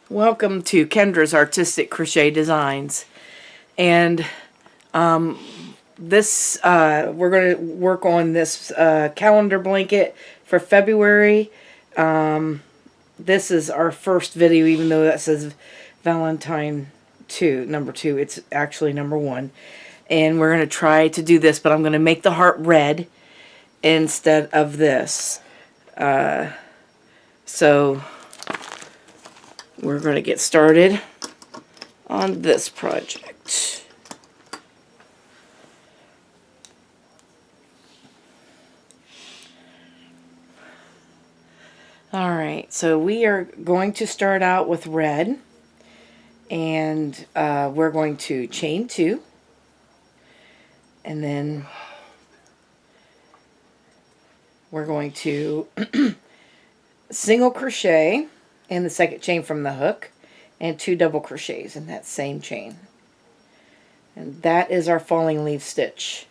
Welcome to Kendra's Artistic Crochet Designs. And we're going to work on this calendar blanket for February. This is our first video, even though that says Valentine 2, number 2. It's actually number 1. And we're going to try to do this, but I'm going to make the heart red instead of this. So we're going to get started on this project. Alright, so we are going to start out with red, and we're going to chain 2, and then we're going to single crochet in the second chain from the hook and 2 double crochets in that same chain. And that is our falling leaf stitch.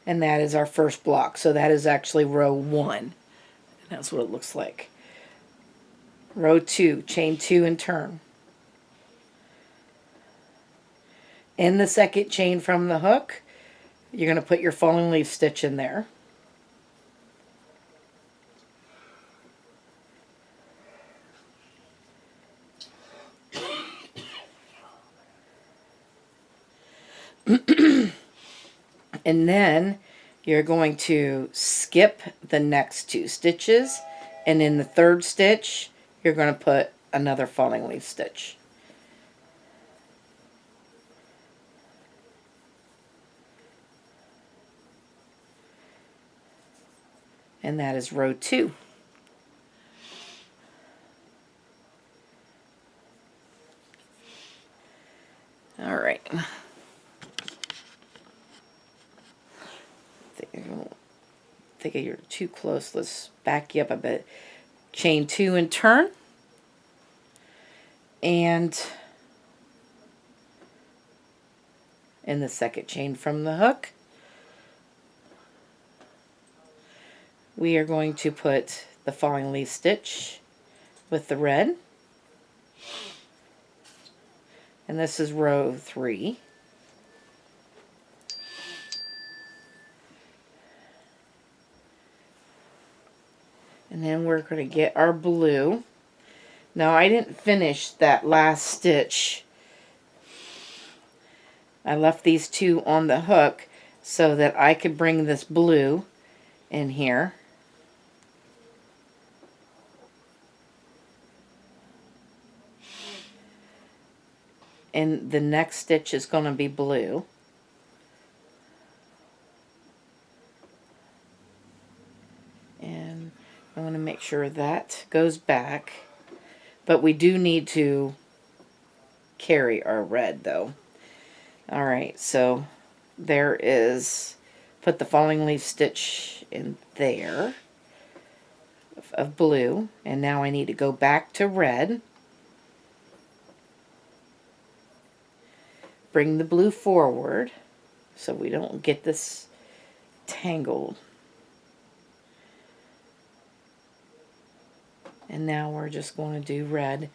And that is our first block. So that is actually row 1. And that's what it looks like. Row 2, chain 2 and turn. In the second chain from the hook, you're going to put your falling leaf stitch in there. And then you're going to skip the next 2 stitches, and in the third stitch you're going to put another falling leaf stitch. And that is row 2. All right. I think you're too close. Let's back you up a bit. Chain 2 and turn. And in the second chain from the hook, we are going to put the falling leaf stitch with the red. And this is row 3. And then we're going to get our blue. Now I didn't finish that last stitch. I left these 2 on the hook so that I could bring this blue in here. And the next stitch is going to be blue. And I want to make sure that goes back. But we do need to carry our red though. Alright, so there is, put the falling leaf stitch in there of blue. And now I need to go back to red. Bring the blue forward so we don't get this tangled. And now we're just going to do red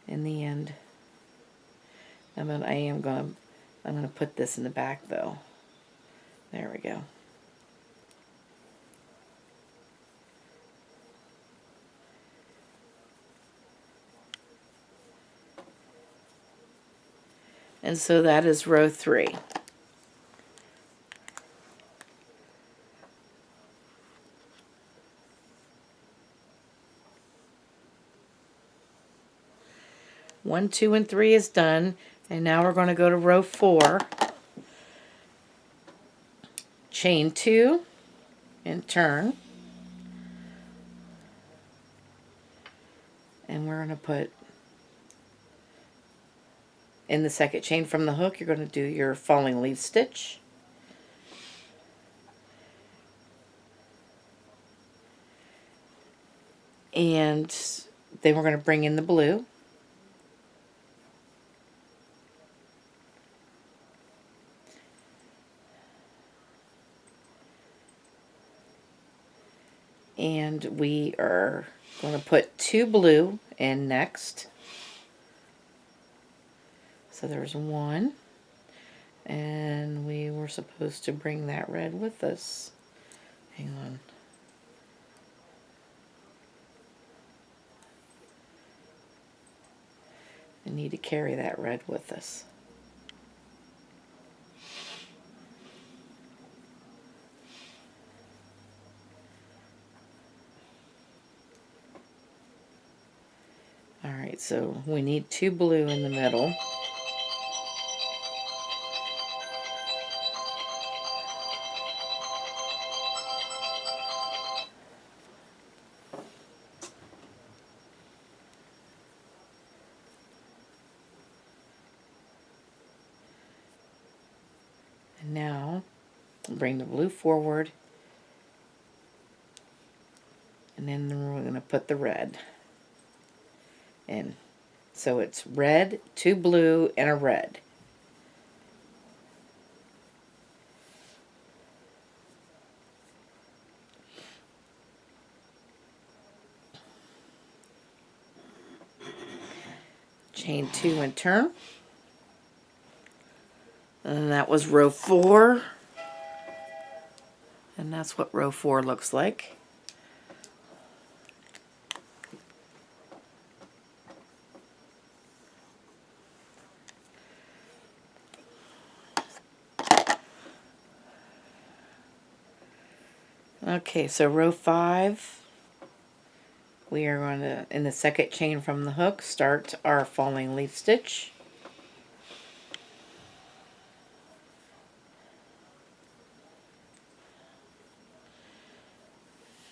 in the end. I'm going to put this in the back though. There we go. And so that is row 3. One, 2, and 3 is done, and now we're going to go to row 4. Chain 2 and turn. And we're going to put in the second chain from the hook, you're going to do your falling leaf stitch. And then we're going to bring in the blue. And we are going to put 2 blue in next. So there's 1. And we were supposed to bring that red with us. Hang on. We need to carry that red with us. Alright, so we need 2 blue in the middle. And now, bring the blue forward. And then we're going to put the red in. So it's red, 2 blue, and a red. Chain 2 and turn. And that was row 4. And that's what row 4 looks like. Okay, so row 5, we are going to, in the second chain from the hook, start our falling leaf stitch.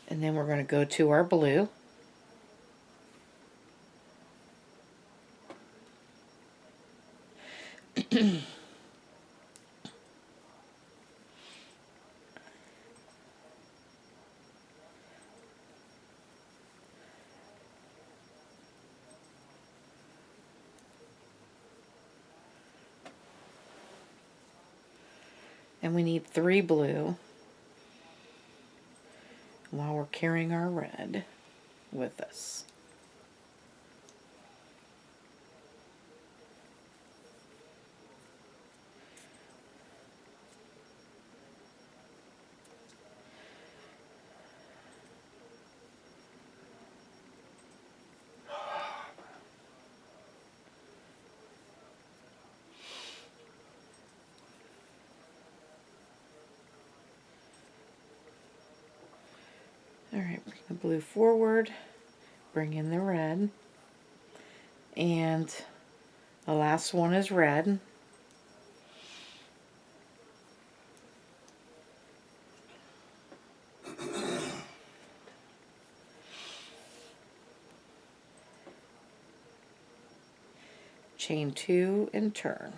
And then we're going to go to our blue. And we need 3 blue while we're carrying our red with us. Alright, bring the blue forward, bring in the red, and the last one is red. Chain 2 and turn.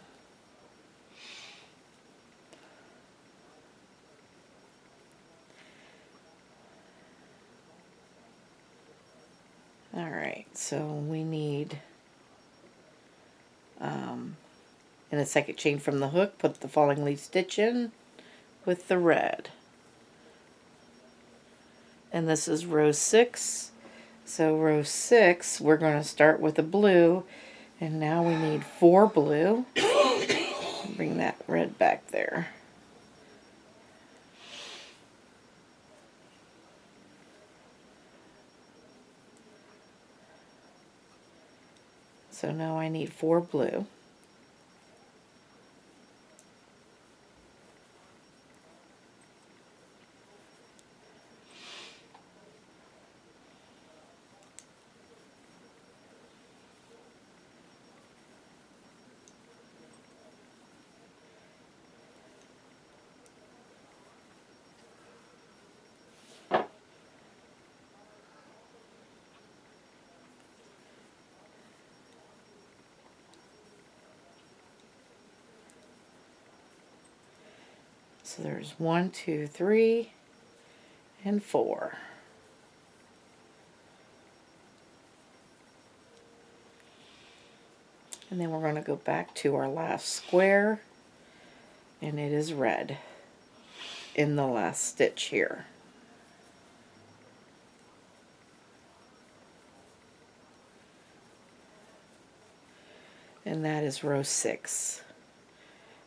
Alright, so we need, in the second chain from the hook, put the falling leaf stitch in with the red. And this is row 6. So row 6, we're going to start with a blue, and now we need 4 blue. Bring that red back there. So now I need 4 blue. So there's 1, 2, 3, and 4. And then we're going to go back to our last square, and it is red in the last stitch here. And that is row 6.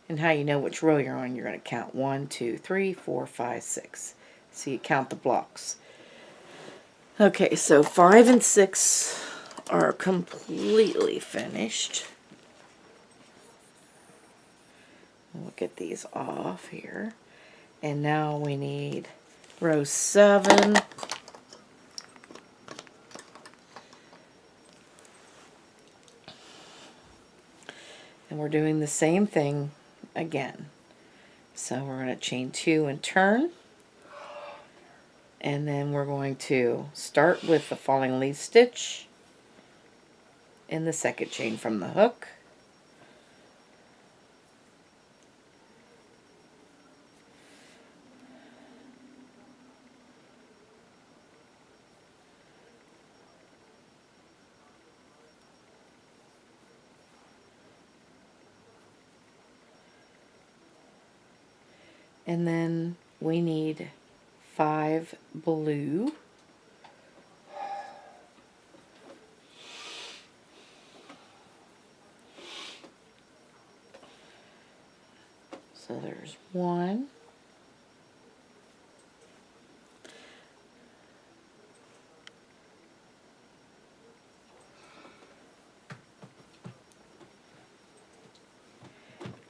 And how you know which row you're on, you're going to count 1, 2, 3, 4, 5, 6. So you count the blocks. Okay, so 5 and 6 are completely finished. We'll get these off here. And now we need row 7. And we're doing the same thing again. So we're going to chain 2 and turn. And then we're going to start with the falling leaf stitch in the second chain from the hook. And then we need 5 blue. So there's 1.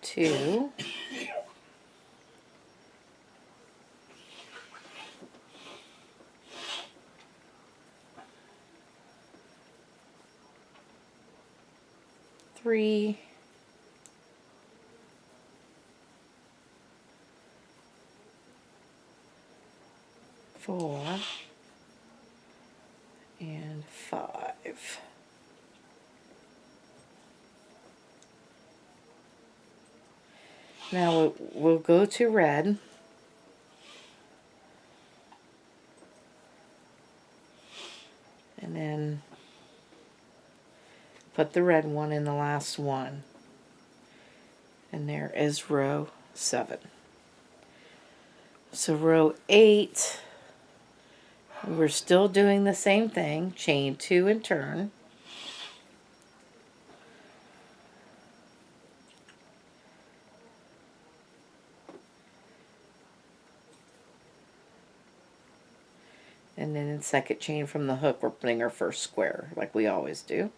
2. 3. 4. And 5. Now we'll go to red. And then put the red one in the last one. And there is row 7. So row 8, we're still doing the same thing. Chain 2 and turn. And then in second chain from the hook, we're putting our first square, like we always do.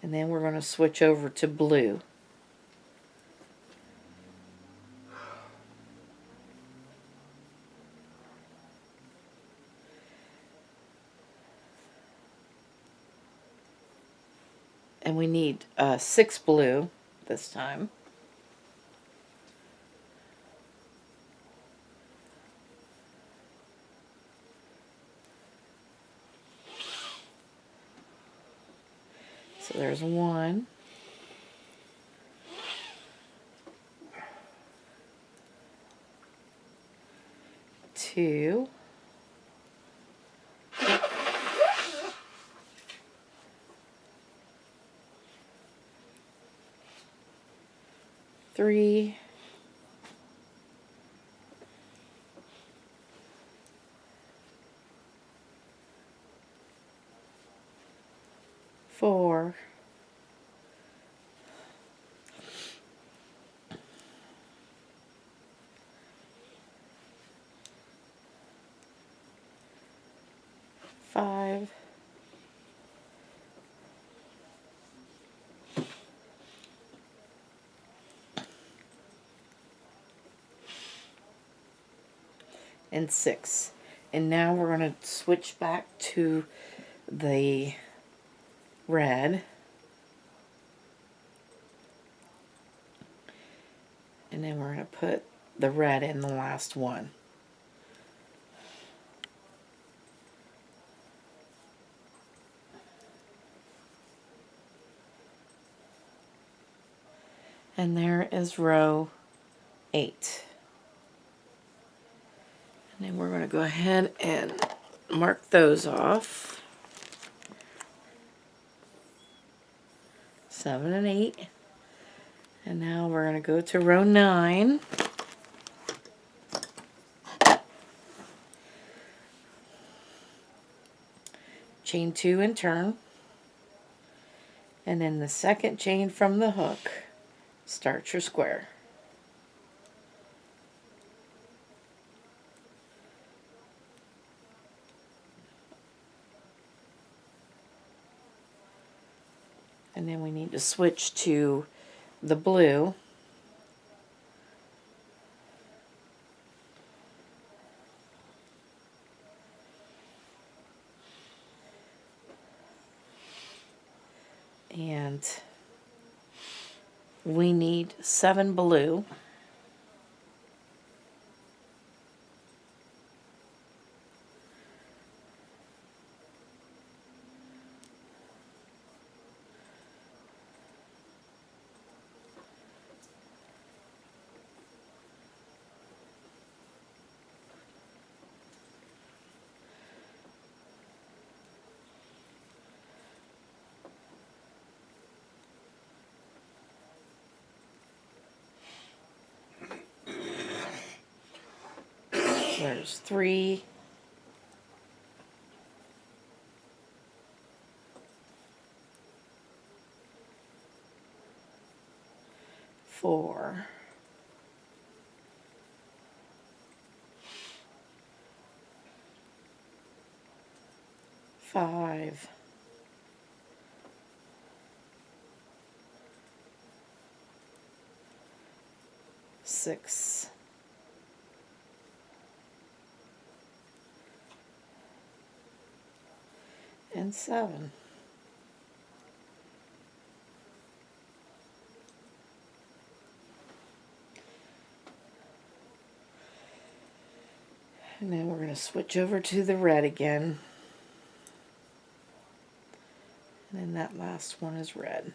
And then we're going to switch over to blue. And we need 6 blue this time. So there's 1. 2. 3. 4. 5. And 6. And now we're going to switch back to the red. And then we're going to put the red in the last one. And there is row 8. And then we're going to go ahead and mark those off. 7 and 8. And now we're going to go to row 9. Chain 2 and turn. And then the second chain from the hook, start your square. And then we need to switch to the blue. And we need 7 blue. There's 3, 4, 5, 6, and 7. And then we're going to switch over to the red again. And then that last one is red.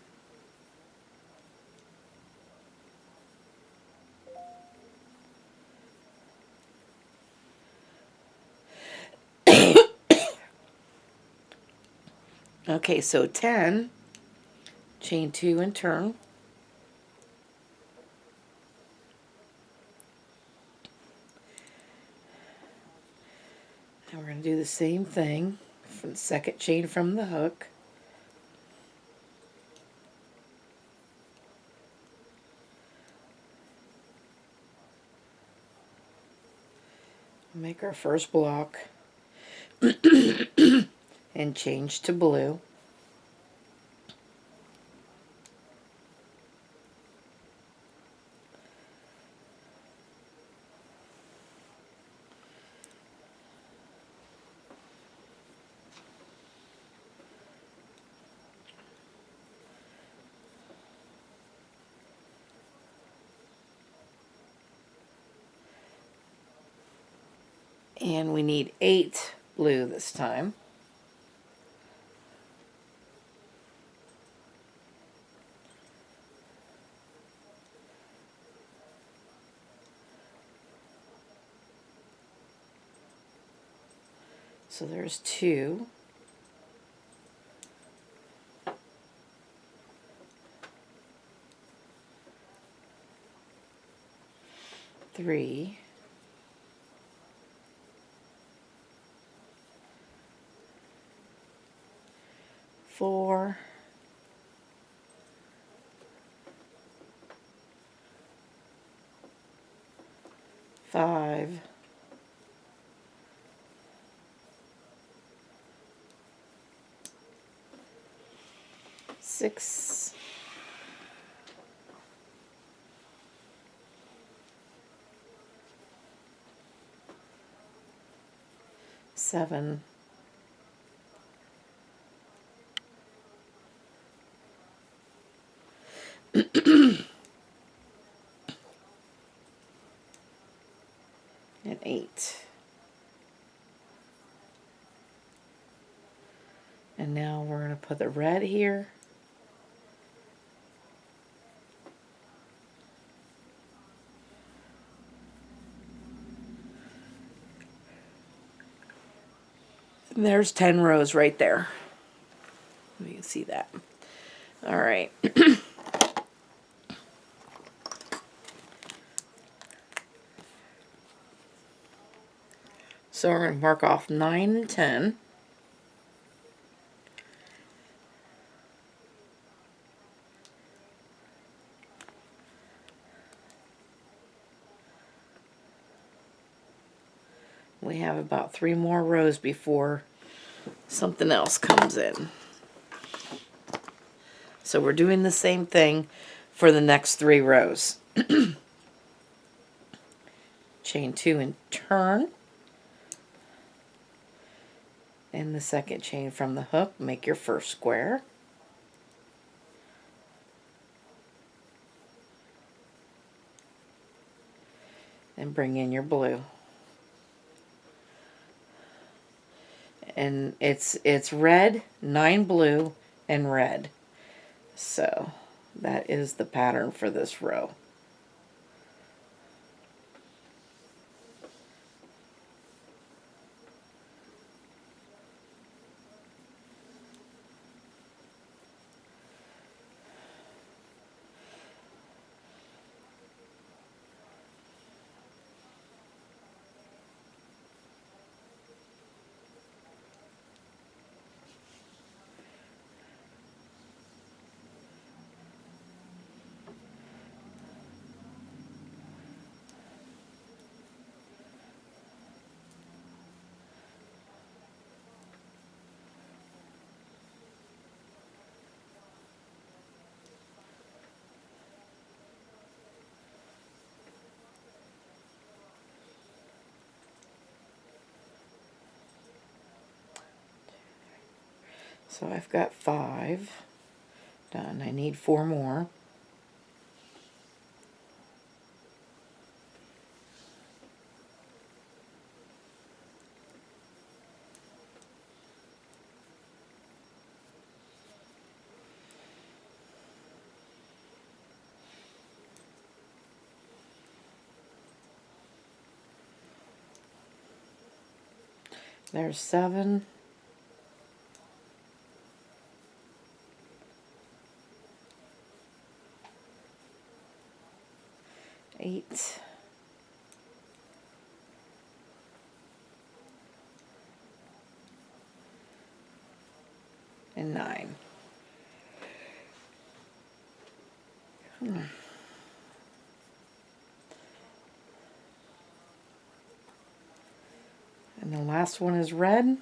Okay, so 10, chain 2 and turn. And we're going to do the same thing for the second chain from the hook. Make our first block and change to blue. And we need 8 blue this time. So there's 2. 3. 4. 5. 6. 7. And 8. And now we're going to put the red here. And there's 10 rows right there. You can see that. All right. So we're going to mark off 9 and 10. We have about 3 more rows before something else comes in. So we're doing the same thing for the next 3 rows. Chain 2 and turn. In the second chain from the hook, make your first square. And bring in your blue. And it's red, 9 blue, and red. So that is the pattern for this row. So I've got 5 done. I need 4 more. There's 7. 8. And 9. And the last one is red.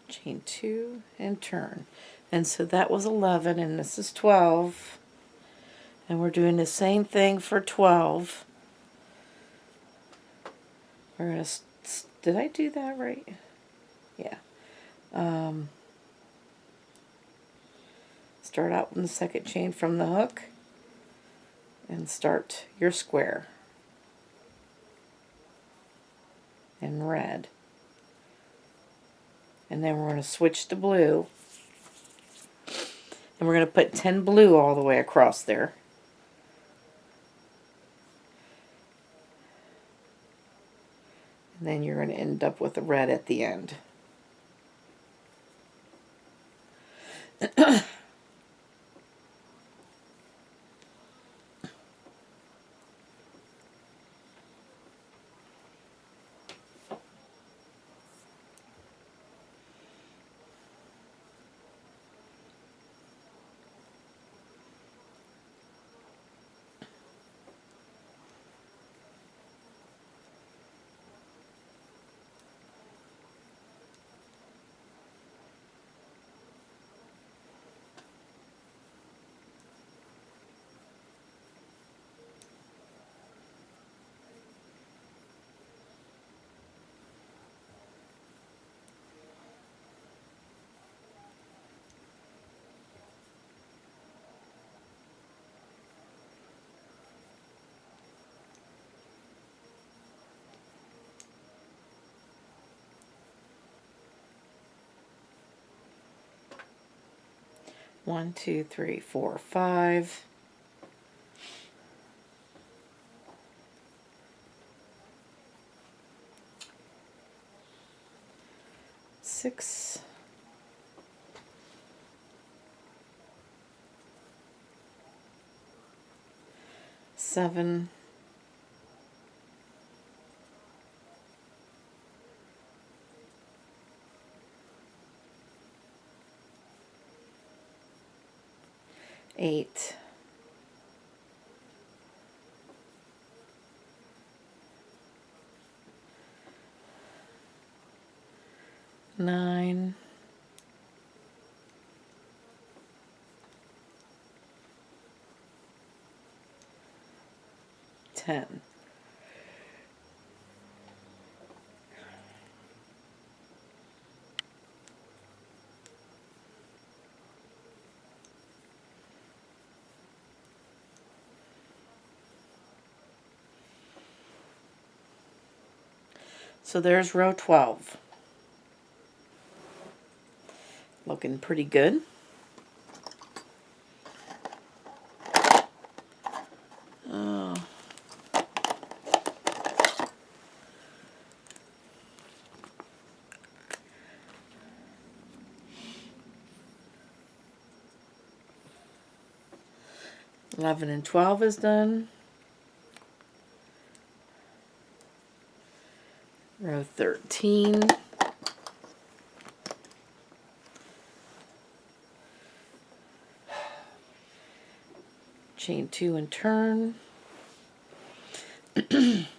Chain 2 and turn. And so that was 11 and this is 12. And we're doing the same thing for 12. We're going to, did I do that right? Yeah. Start out in the second chain from the hook and start your square in red. And then we're going to switch to blue. And we're going to put 10 blue all the way across there. And then you're going to end up with a red at the end. One, two, three, four, 5. 6. 7. 8, 9, 10. So there's row 12. Looking pretty good. Oh. Eleven and 12 is done. Row 13. Chain 2 and turn. We're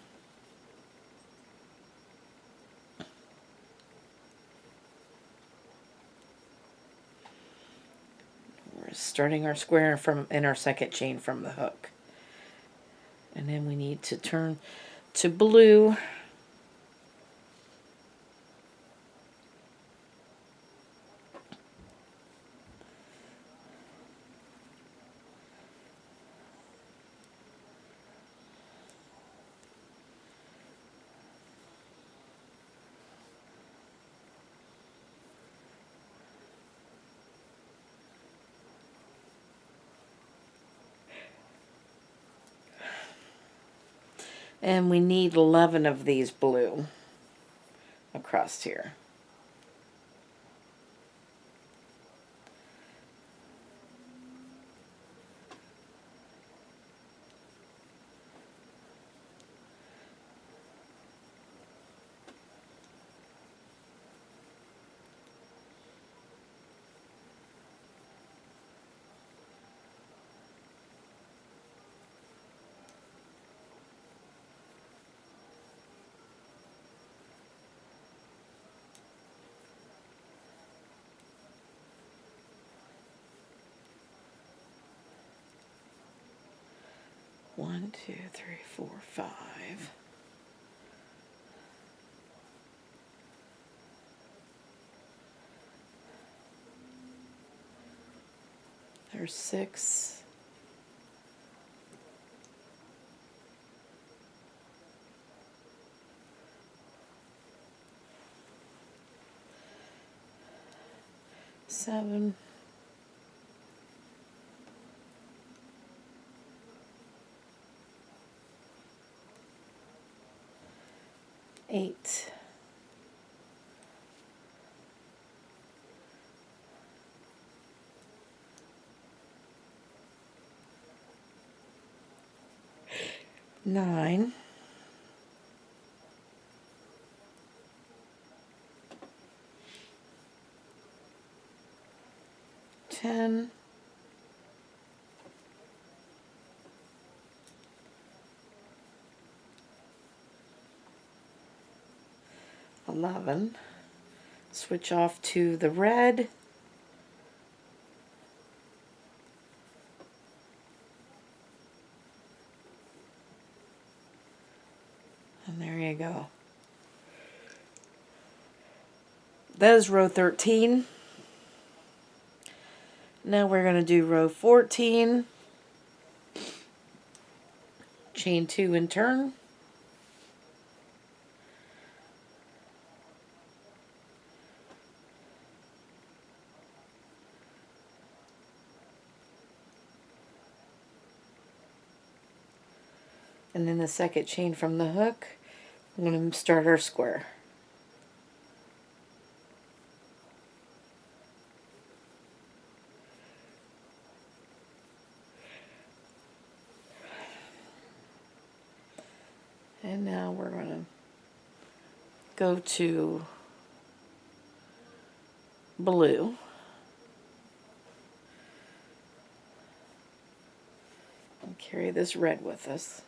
starting our square from in our second chain from the hook. And then we need to turn to blue. And we need 11 of these blue across here. One, two, three, four, 5. There's 6. Seven. 8. 9. 10. 11. Switch off to the red. And there you go. That is row 13. Now we're going to do row 14. Chain 2 and turn. And then the second chain from the hook, I'm going to start our square. And now we're going to go to blue. Carry this red with us.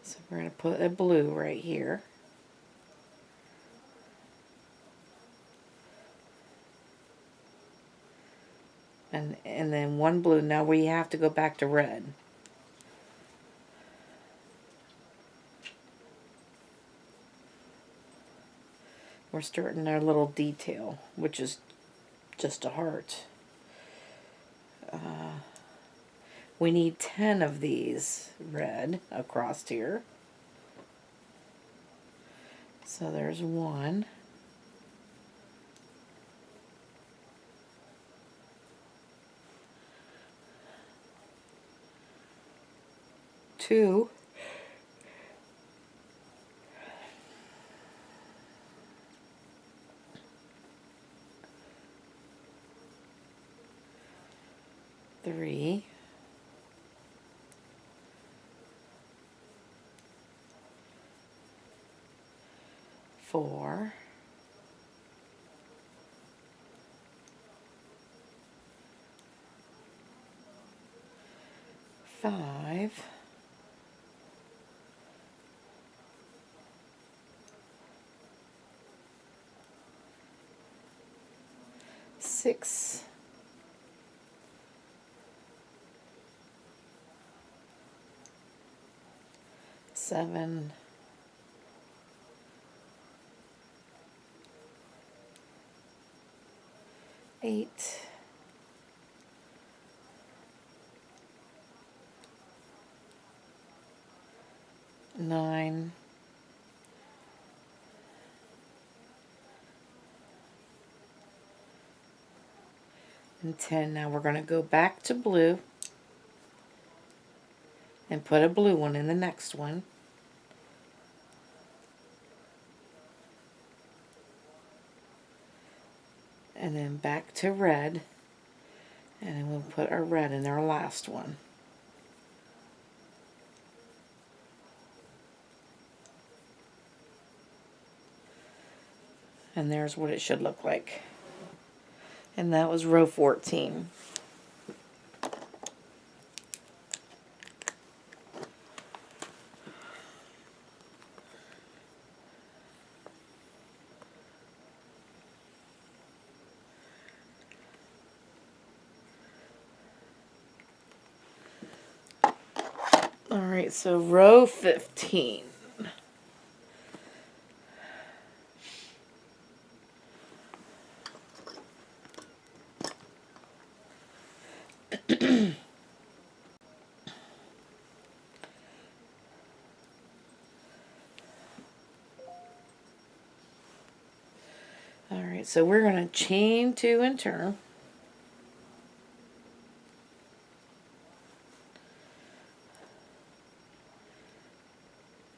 So we're going to put a blue right here. And then one blue. Now we have to go back to red. We're starting our little detail, which is just a heart. We need 10 of these red across here. So there's one. Two. Three. 4. 5. 6. 7. 8. 9. 10. Now we're going to go back to blue and put a blue one in the next one. And then back to red, and then we'll put our red in our last one. And there's what it should look like. And that was row 14. Alright, so row 15. Alright, so we're going to chain 2 and turn.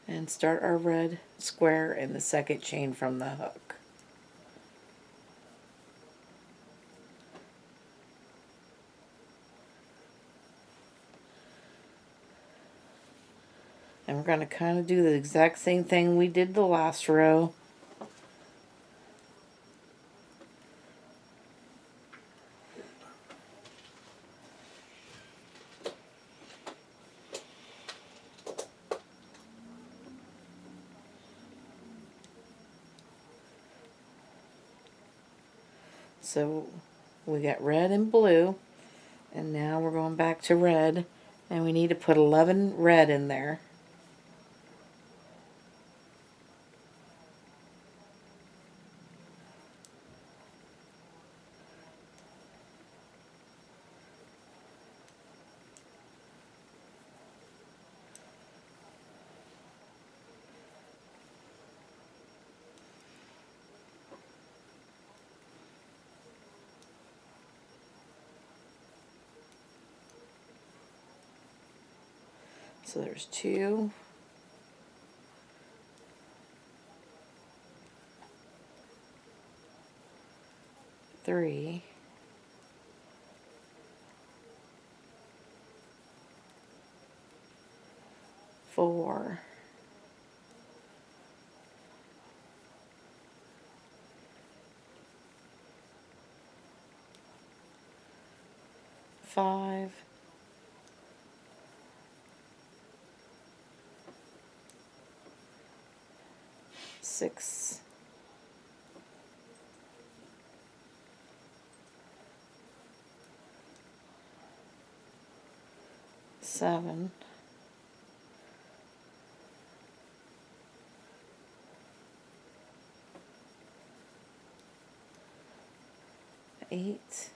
And start our red square in the second chain from the hook. And we're going to kind of do the exact same thing we did the last row. So we got red and blue, and now we're going back to red, and we need to put 11 red in there. So there's 2, 3, 4, 5, 5, 6, 7, 8,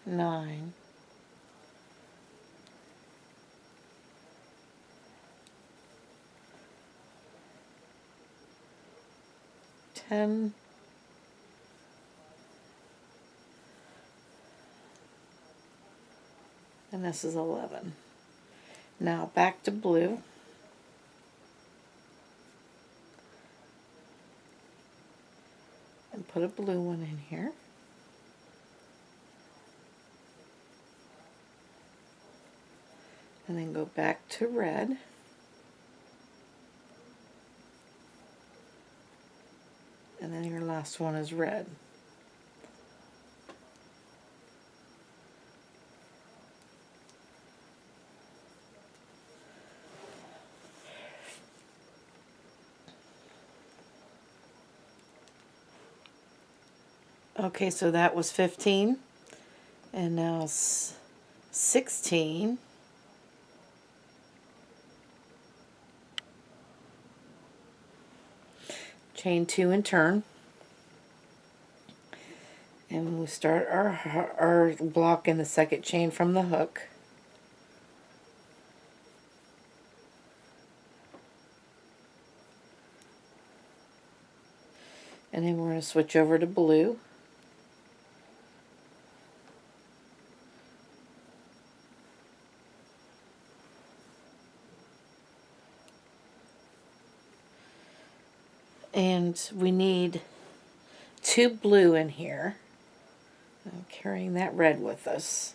9, 10, and this is 11. Now back to blue. And put a blue one in here. And then go back to red. And then your last one is red. Okay, so that was 15. And now 16. Chain 2 and turn. And we start our block in the second chain from the hook. And then we're going to switch over to blue. And we need 2 blue in here. I'm carrying that red with us.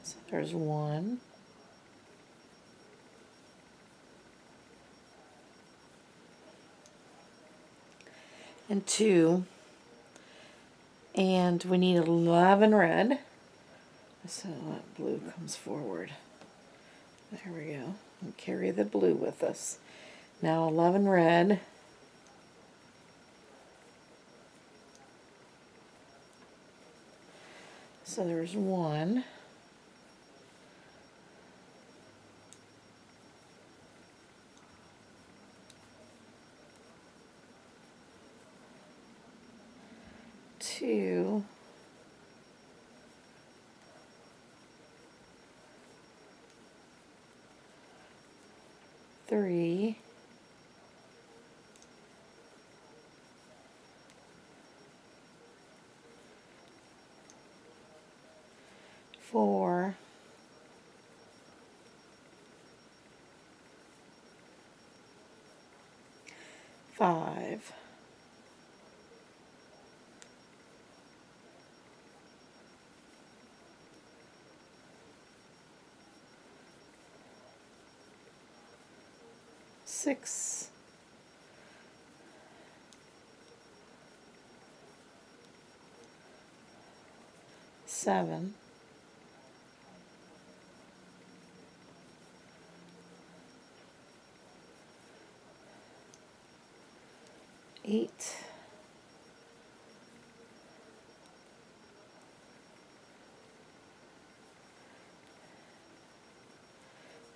So there's 1. And 2. And we need 11 red. So that blue comes forward. There we go. And carry the blue with us. Now 11 red. So there's 1. Two. 3. 4. 5. 6. 7. 8.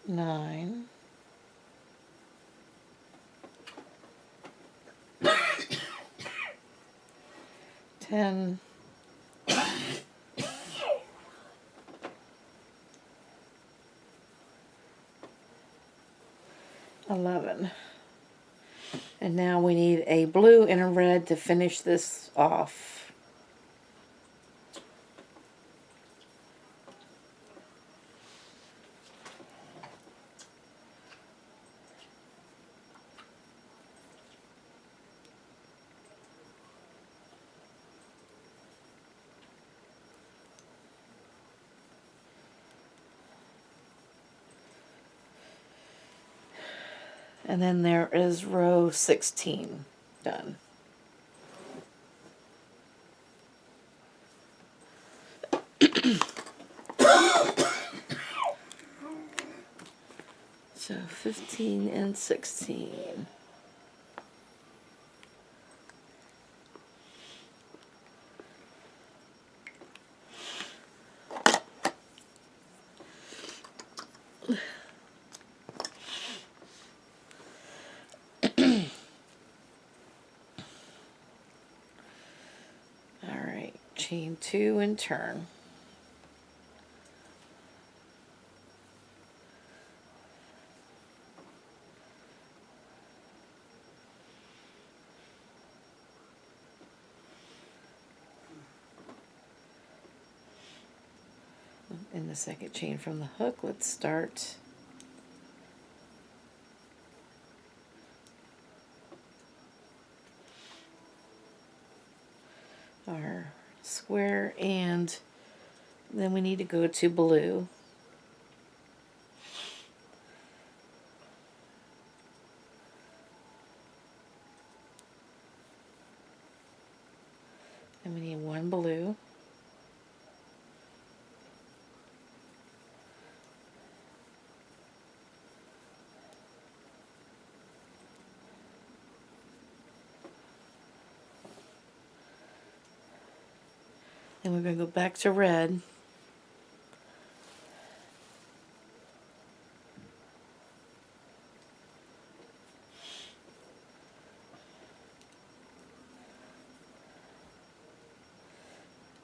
9. 10. 11. And now we need a blue and a red to finish this off. And then there is row 16 done. So 15 and 16. Alright, chain 2 and turn. In the second chain from the hook, let's start our square, and then we need to go to blue. And we need one blue. Then we're going to go back to red.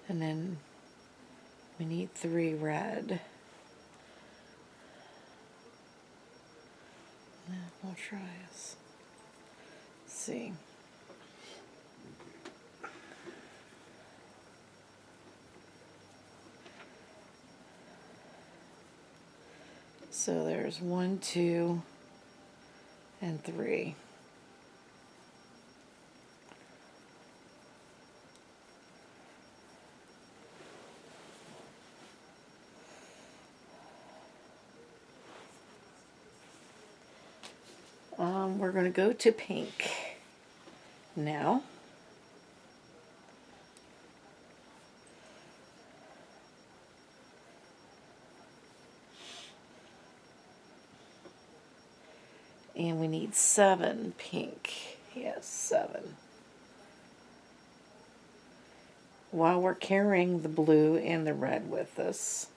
And then we need 3 red. We'll try this. Let's see. So there's 1, 2, and 3. We're going to go to pink now. And we need 7 pink. Yes, 7. While we're carrying the blue and the red with us.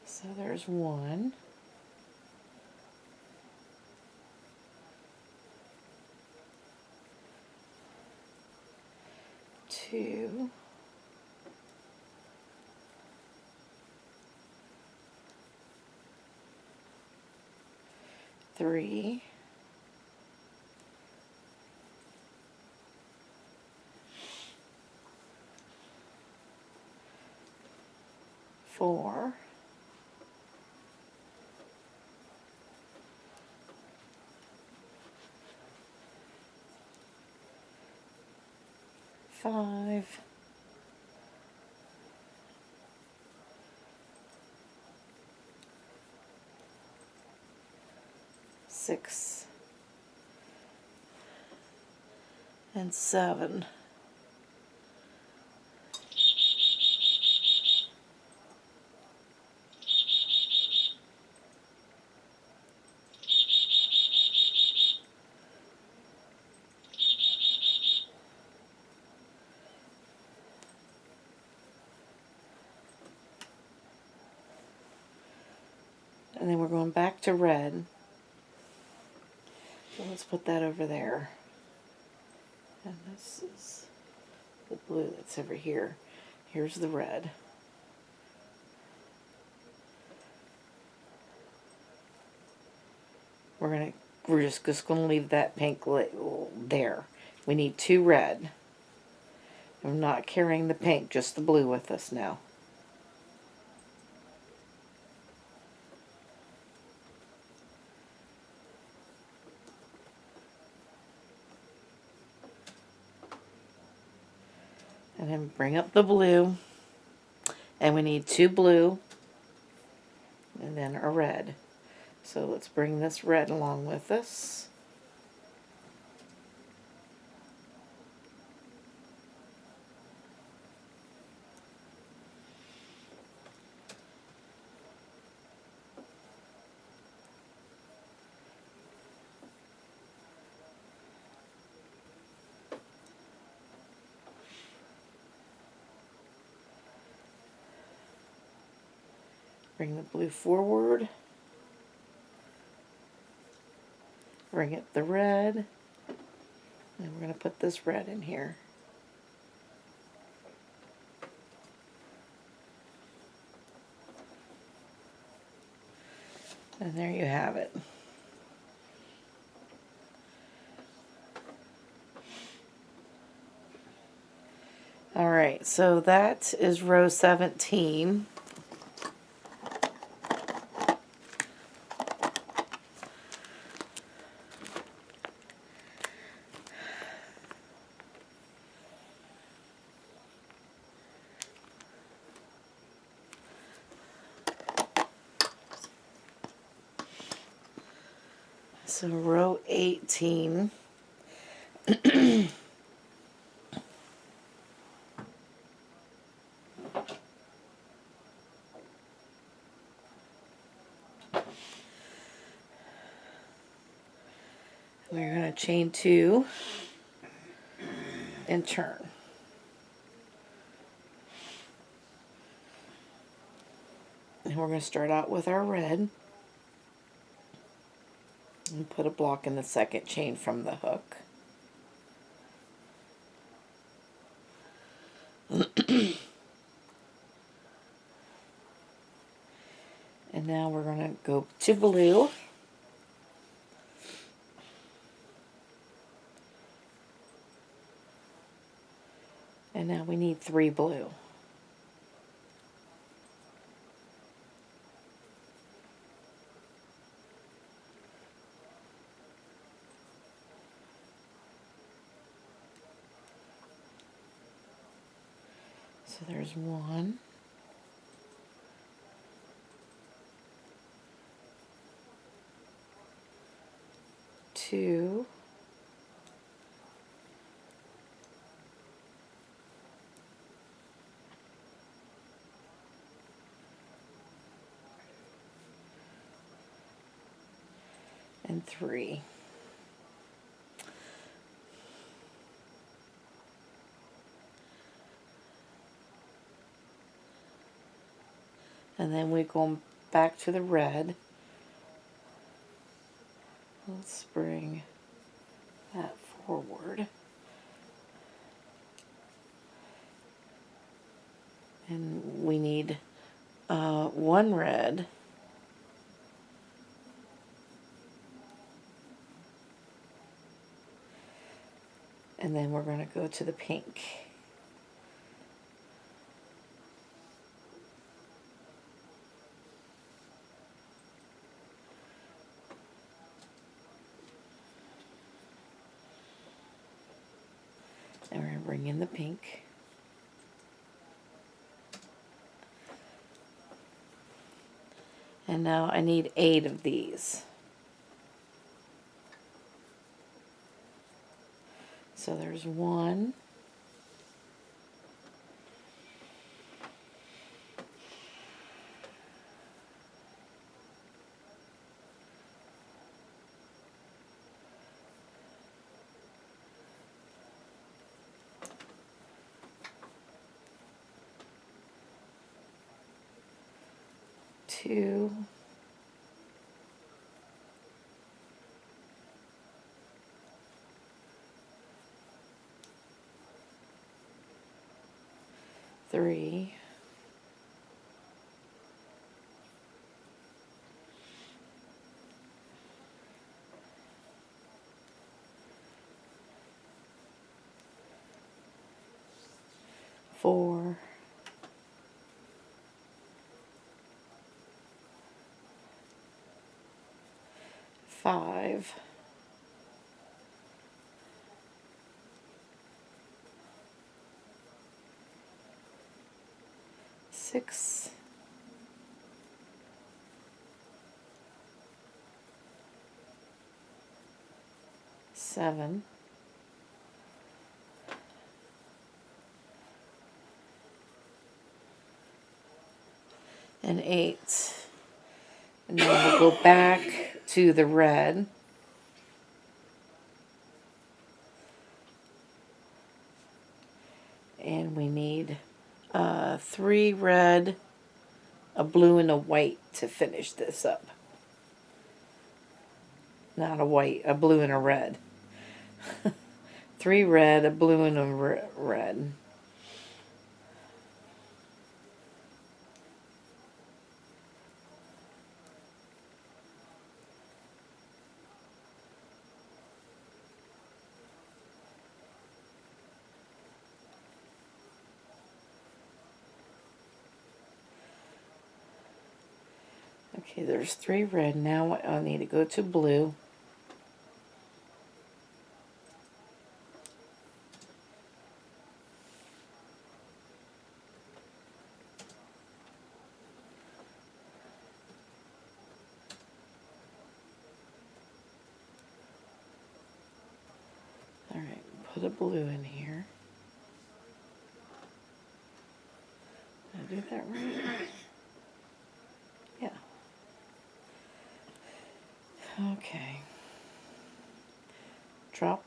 So there's 1. 2. 3. 4. 5. 6. And 7. And then we're going back to red. So let's put that over there. And this is the blue that's over here. Here's the red. We're just gonna leave that pink there. We need 2 red. I'm not carrying the pink, just the blue with us now. And then bring up the blue. And we need 2 blue and then a red. So let's bring this red along with us. Bring the blue forward. Bring up the red. And we're going to put this red in here. And there you have it. Alright, so that is row 17. So row 18. We're going to chain 2 and turn. And we're going to start out with our red and put a block in the second chain from the hook. And now we're going to go to blue. And now we need 3 blue. So there's 1. 2. 3. And then we go back to the red. Let's bring that forward. And we need 1 red. And then we're going to go to the pink. And we're going to bring in the pink. And now I need 8 of these. So there's 1. 2. 3. 4. 5. 6, 7, and 8. And then we'll go back to the red. And we need 3 red, a blue, and a white to finish this up. Not a white, a blue and a red. 3 red, a blue, and a red. Okay, there's 3 red. Now I need to go to blue. Alright, put a blue in here. Did I do that right? Yeah. Okay. Drop.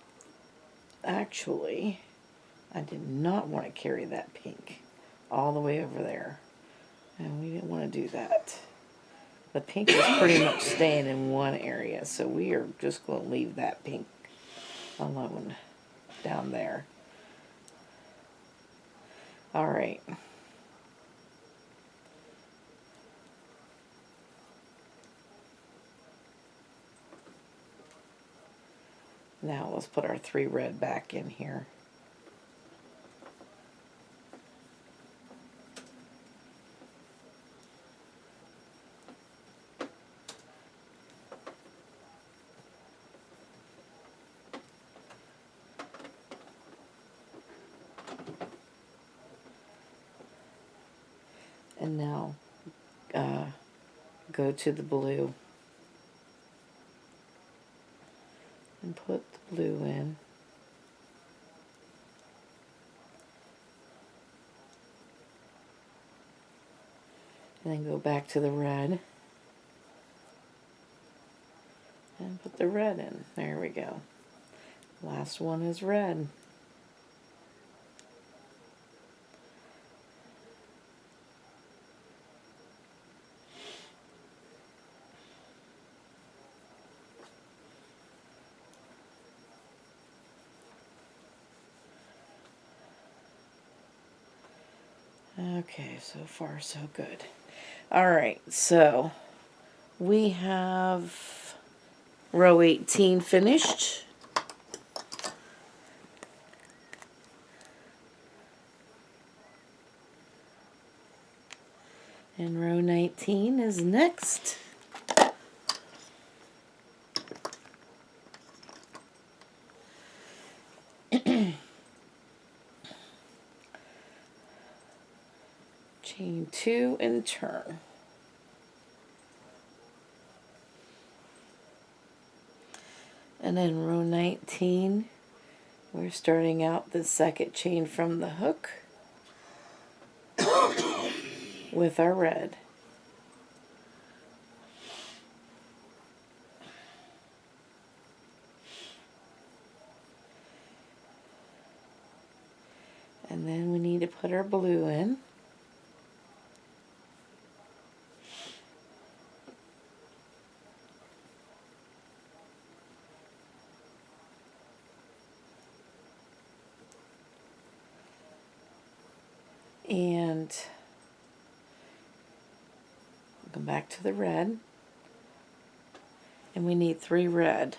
Actually, I did not want to carry that pink all the way over there. And we didn't want to do that. The pink is pretty much staying in one area, so we are just going to leave that pink alone down there. Alright. Now let's put our 3 red back in here. And now go to the blue and put the blue in. And then go back to the red and put the red in. There we go. Last one is red. Okay, so far so good. Alright, so we have row 18 finished. And row 19 is next. Chain 2 and turn. And then row 19, we're starting out the second chain from the hook with our red. And then we need to put our blue in. And come back to the red. And we need 3 red.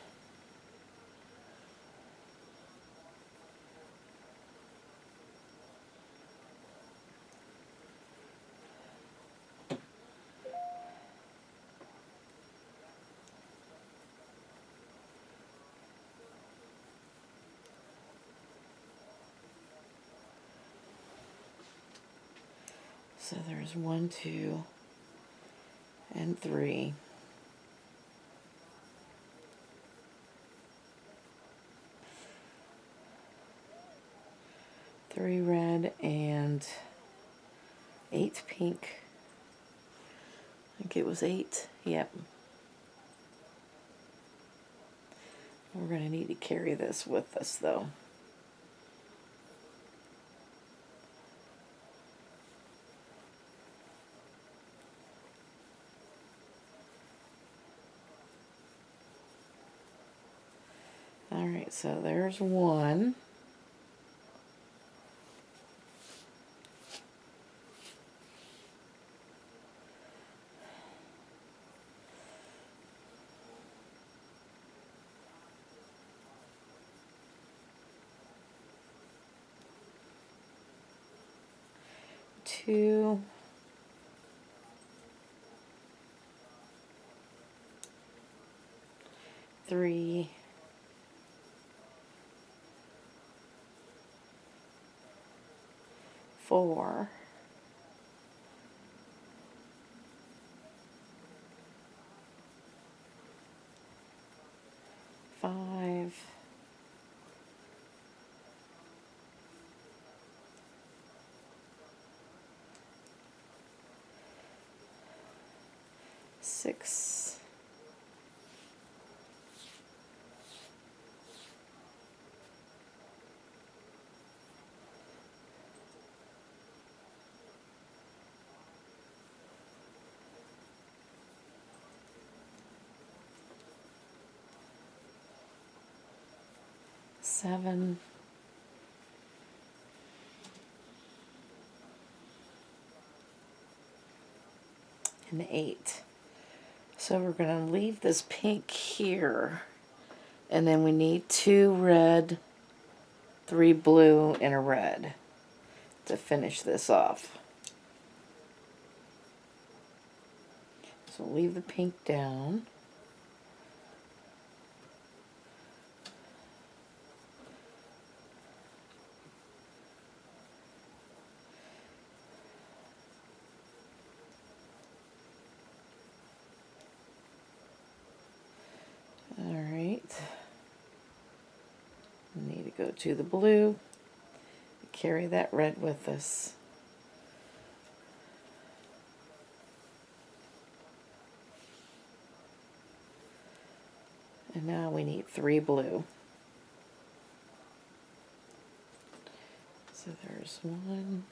So there's 1, 2, and 3. Three red and 8 pink. I think it was 8. Yep. We're going to need to carry this with us though. Alright, so there's 1. 2, 3, 4, 5, 6, 7, and 8. So we're going to leave this pink here, and then we need 2 red, 3 blue, and a red to finish this off. So leave the pink down. Alright. We need to go to the blue. Carry that red with us. And now we need 3 blue. So there's 1,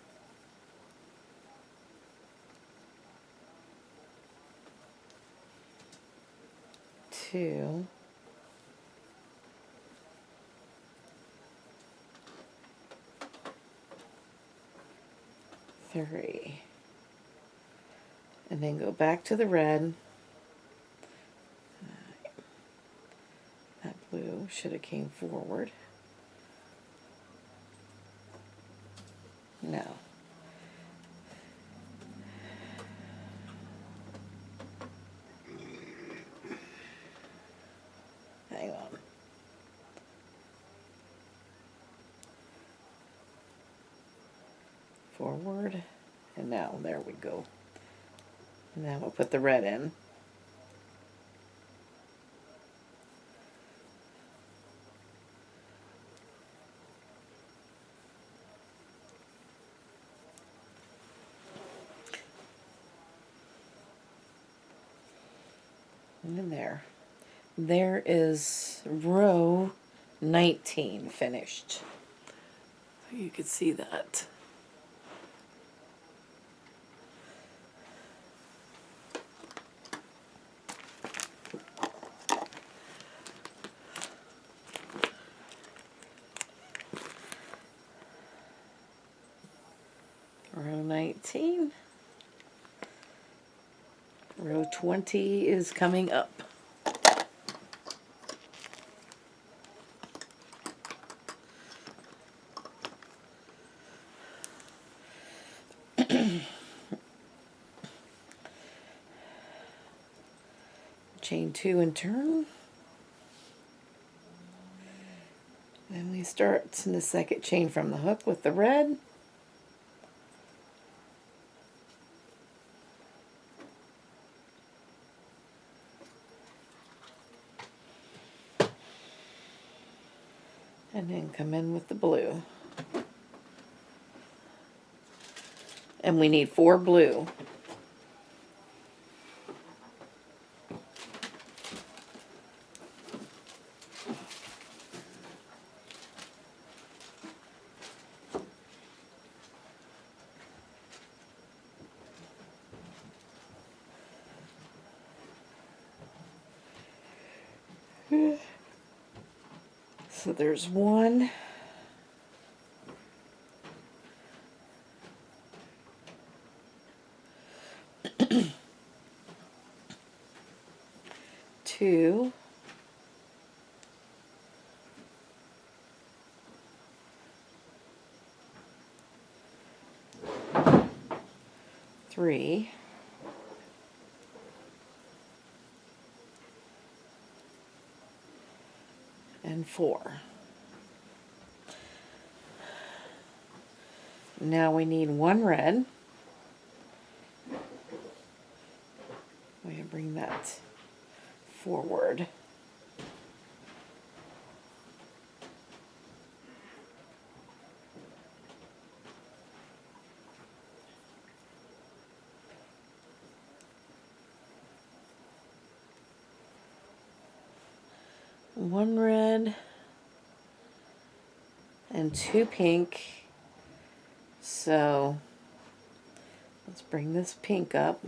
2, 3. And then go back to the red. That blue should have came forward. No. Hang on. Forward. And now, there we go. And now we'll put the red in. And in there. There is row 19 finished. So you can see that. Row 19. Row 20 is coming up. Chain 2 and turn. Then we start in the second chain from the hook with the red. And then come in with the blue. And we need 4 blue. So there's 1. 2. 3. And 4. Now we need 1 red. We can bring that forward. One red and 2 pink. So let's bring this pink up.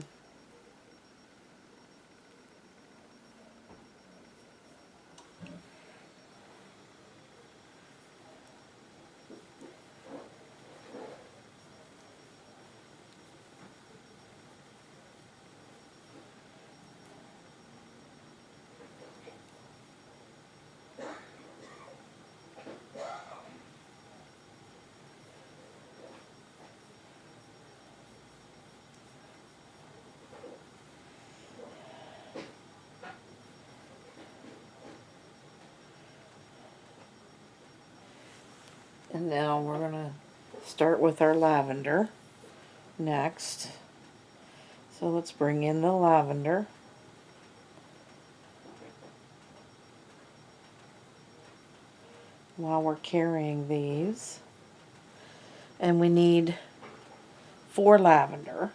And now we're going to start with our lavender next. So let's bring in the lavender. While we're carrying these. And we need 4 lavender.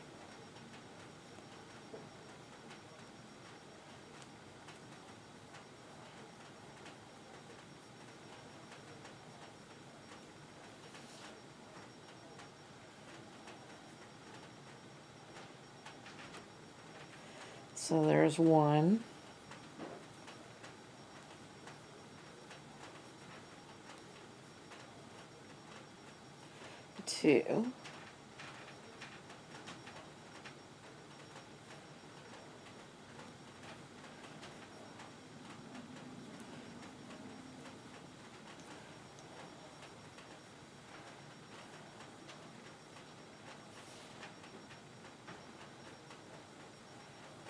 So there's 1. 2.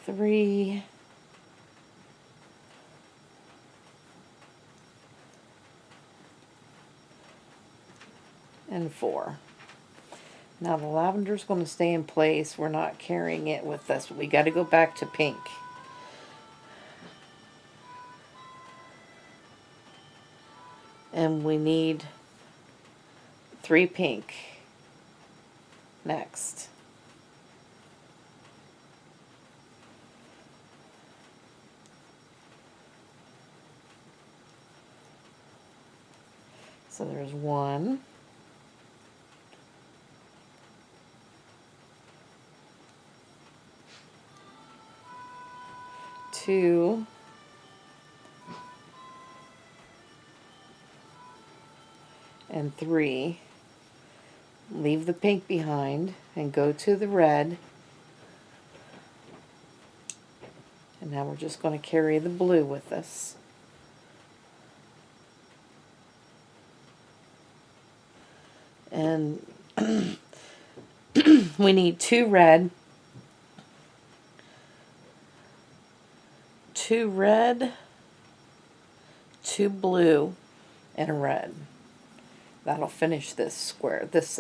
3. And 4. Now the lavender's going to stay in place. We're not carrying it with us. We got to go back to pink. And we need 3 pink next. So there's 1. 2. And 3. Leave the pink behind and go to the red. And now we're just going to carry the blue with us. And we need 2 red, 2 red, 2 blue, and a red. That'll finish this square, this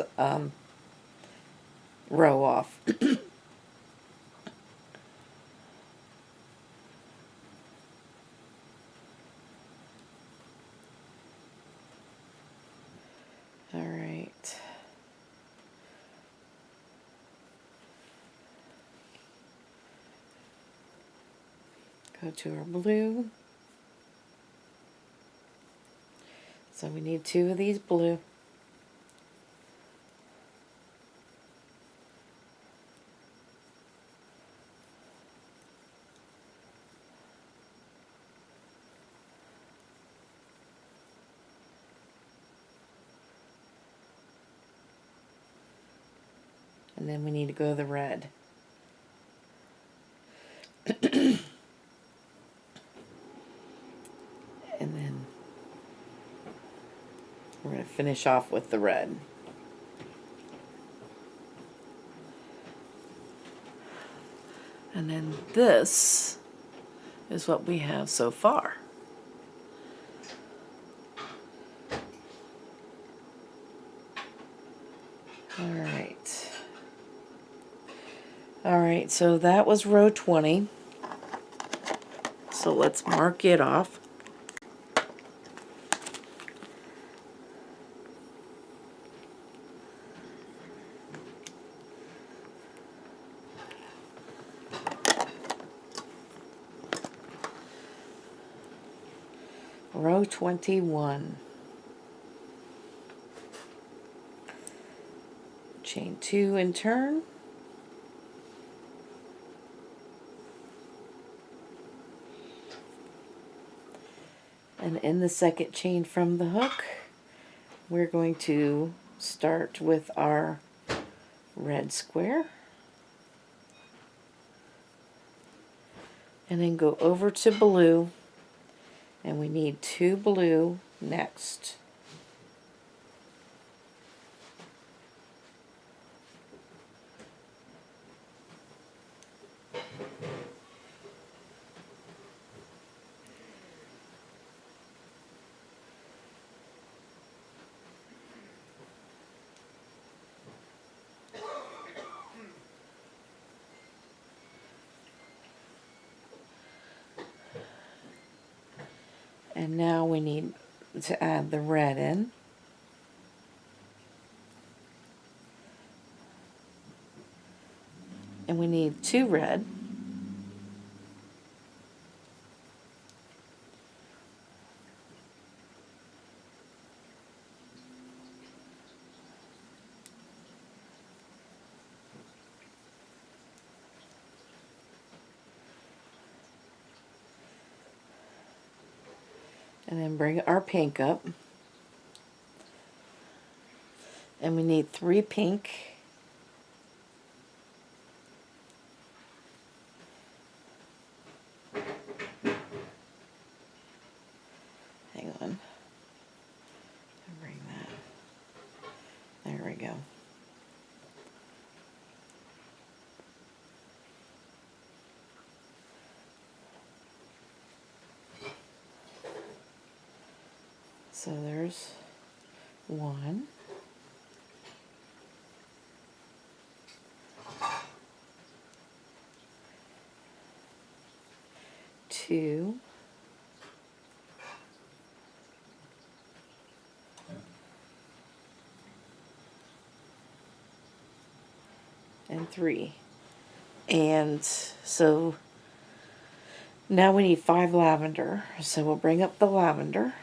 row off. Go to our blue. So we need 2 of these blue. And then we need to go the red. And then we're going to finish off with the red. And then this is what we have so far. Alright. Alright, so that was row 20. So let's mark it off. Row 21. Chain 2 and turn. And in the second chain from the hook, we're going to start with our red square. And then go over to blue. And we need 2 blue next. And now we need to add the red in. And we need 2 red. And then bring our pink up. And we need 3 pink. Hang on. Bring that. There we go. So there's 1. 2. And 3. And so now we need 5 lavender. So we'll bring up the lavender.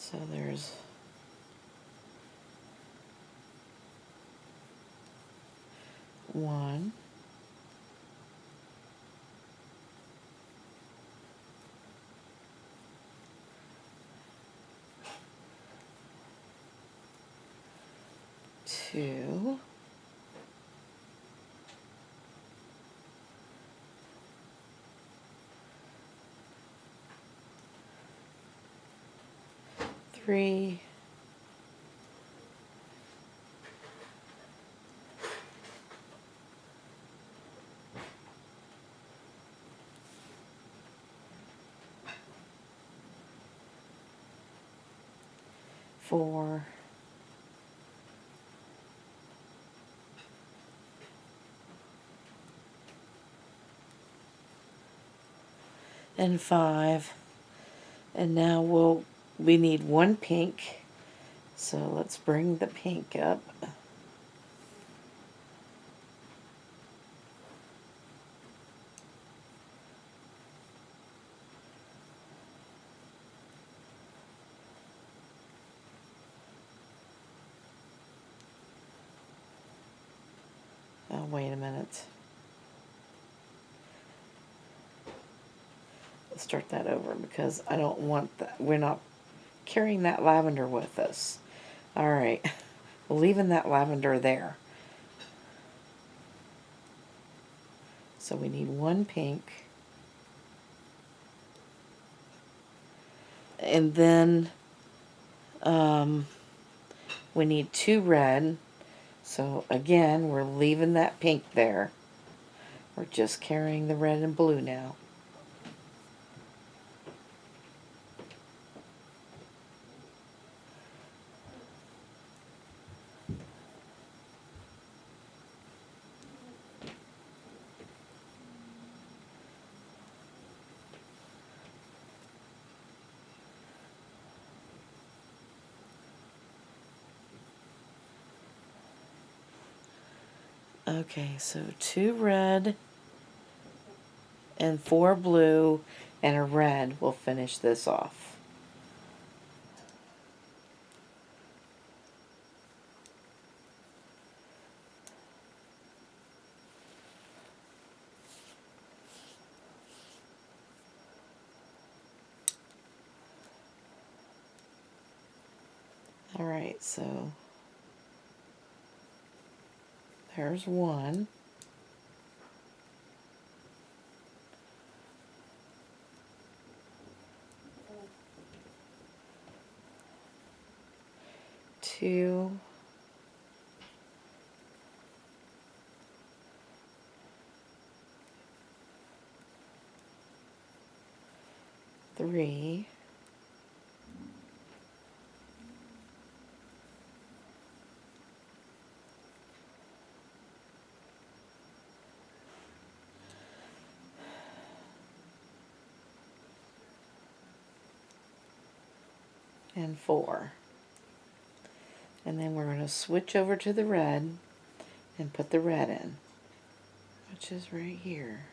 So there's 1. 2. 3. 4. and 5. And now we need 1 pink. So let's bring the pink up. Oh, wait a minute. Let's start that over because I don't want that. We're not carrying that lavender with us. Alright, we're leaving that lavender there. So we need 1 pink. And then we need 2 red. So again, we're leaving that pink there. We're just carrying the red and blue now. Okay, so 2 red and 4 blue and a red will finish this off. Alright, so there's 1. Two, 3, 4. And then we're going to switch over to the red and put the red in, which is right here.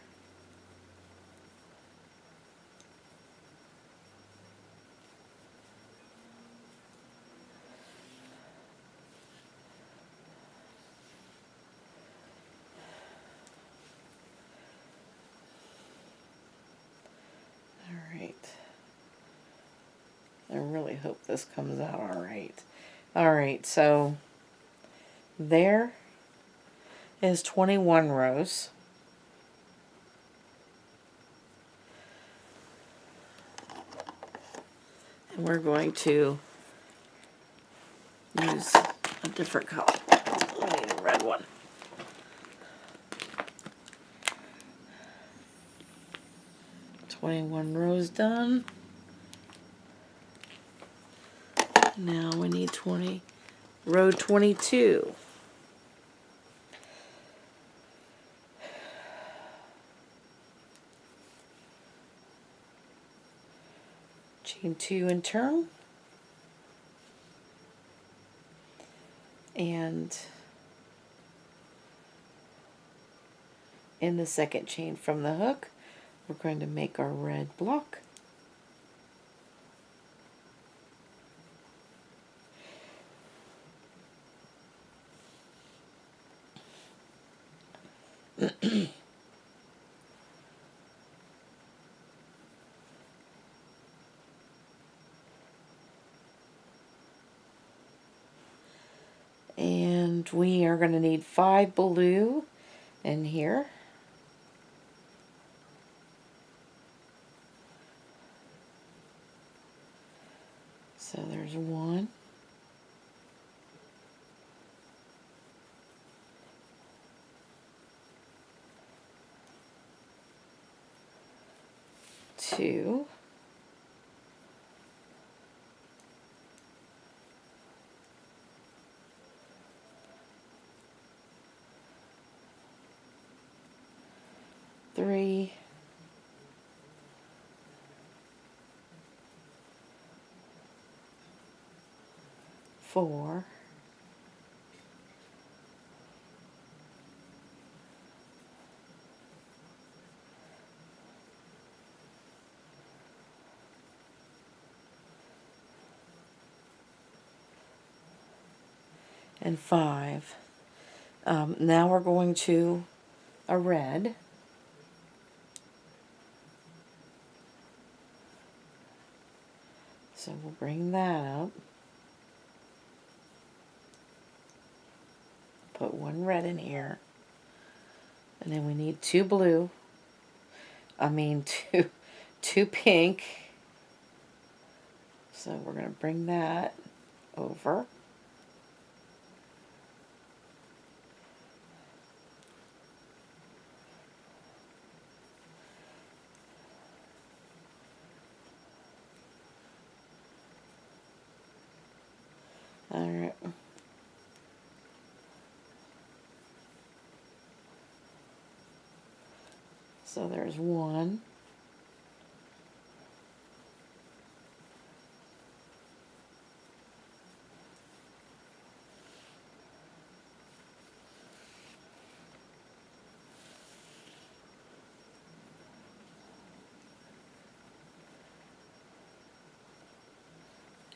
Alright. I really hope this comes out alright. Alright, so there is 21 rows. And we're going to use a different color. I need a red one. "21 rows done. Now we need row 22. Chain 2 and turn. And in the second chain from the hook, we're going to make our red block. And we are going to need 5 blue in here. So there's 1. 2. 3. 4, and 5. Now we're going to a red. So we'll bring that up. Put one red in here. And then we need 2 blue. I mean two pink. So we're going to bring that over. Alright. So there's 1.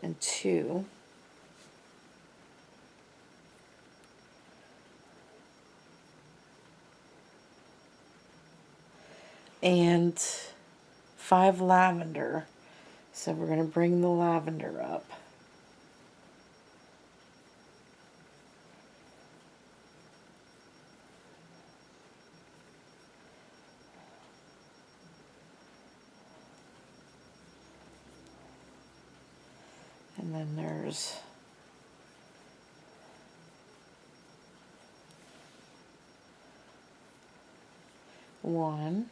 And 2. And 5 lavender. So we're going to bring the lavender up. And then there's 1.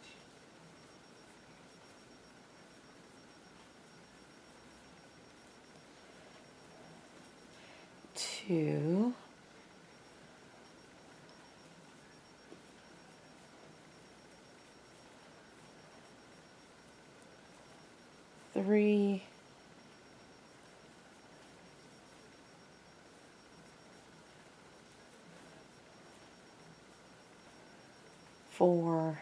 2. 3. 4.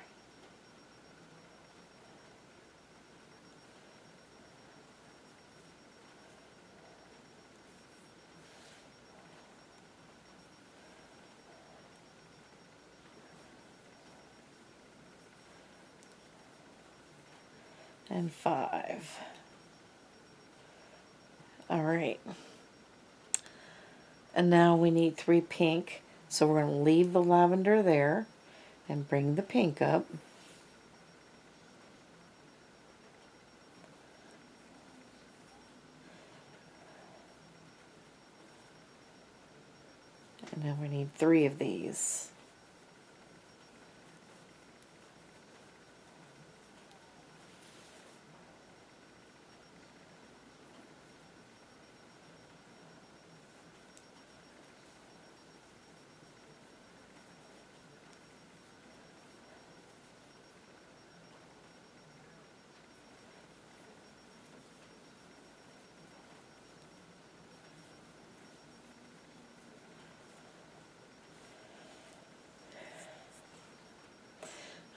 5. Alright. And now we need 3 pink. So we're going to leave the lavender there and bring the pink up. And now we need 3 of these.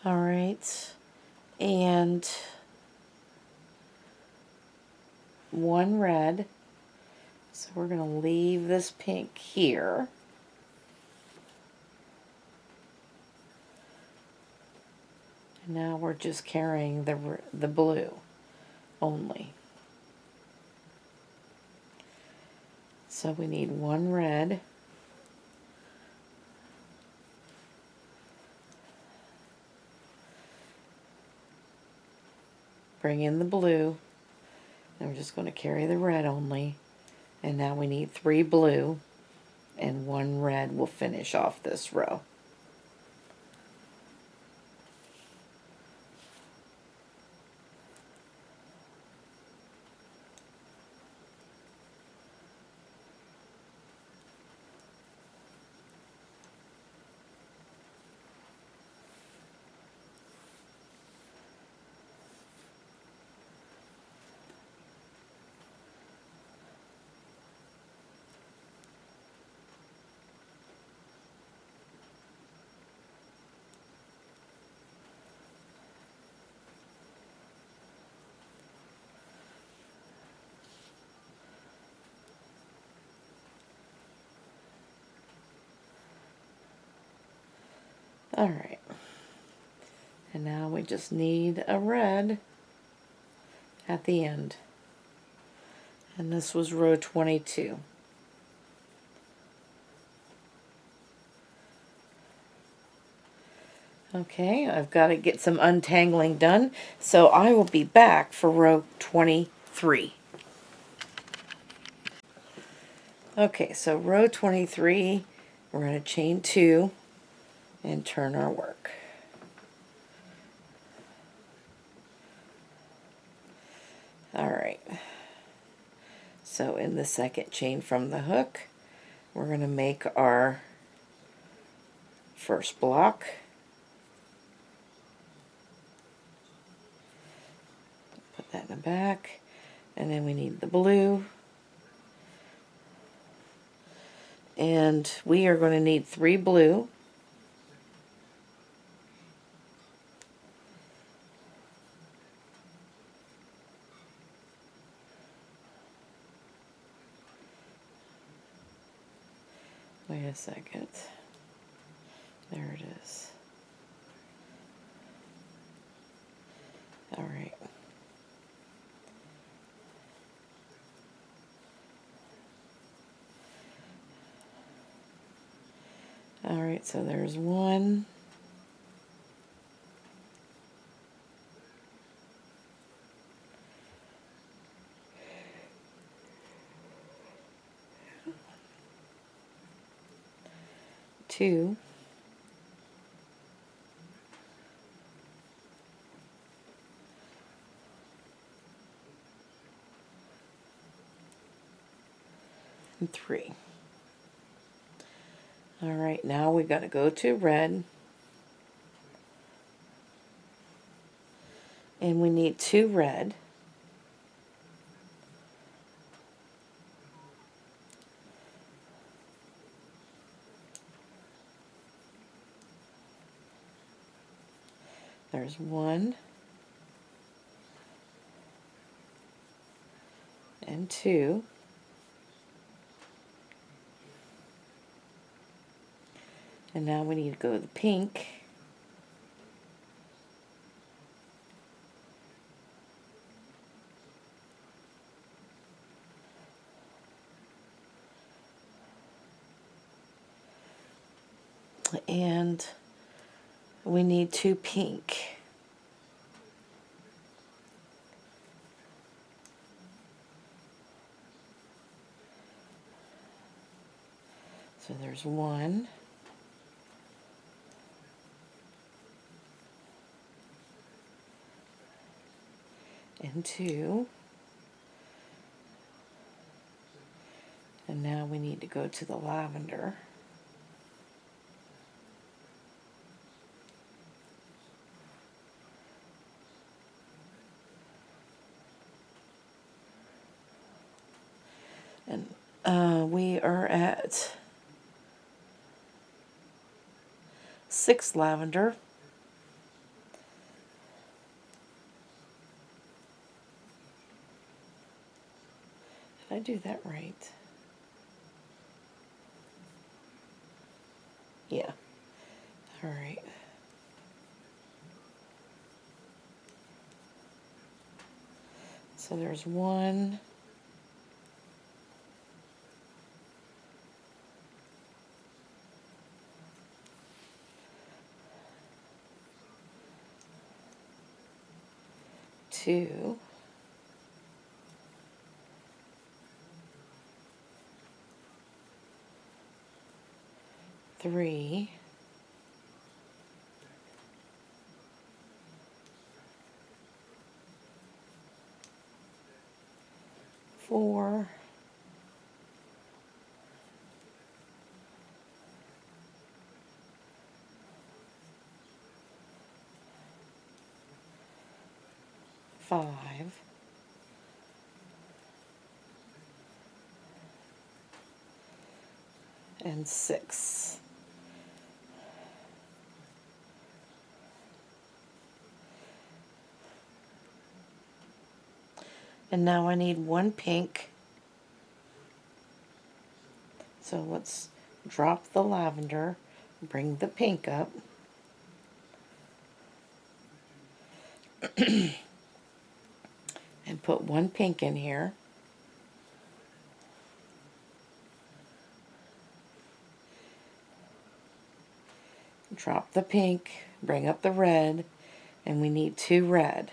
Alright, and 1 red. So we're going to leave this pink here. And now we're just carrying the blue only. So we need 1 red. Bring in the blue. And we're just going to carry the red only. And now we need 3 blue and 1 red will finish off this row. Alright. And now we just need a red at the end. And this was row 22. Okay, I've got to get some untangling done, so I will be back for row 23. Okay, so row 23, we're going to chain 2 and turn our work. Alright, so in the second chain from the hook, we're going to make our first block. Put that in the back, and then we need the blue. And we are going to need 3 blue. Wait a second. There it is. Alright. Alright, so there's 1. 2. 3. Alright, now we got to go to red. And we need 2 red. There's 1 and 2. And now we need to go to the pink. And we need 2 pink. So there's 1. And 2. And now we need to go to the lavender. And we are at 6 lavender. Did I do that right? Yeah. All right. So there's 1. 2. 3. 4. 5. And 6. And now I need 1 pink. So let's drop the lavender, bring the pink up. and put one pink in here. Drop the pink, bring up the red, and we need 2 red.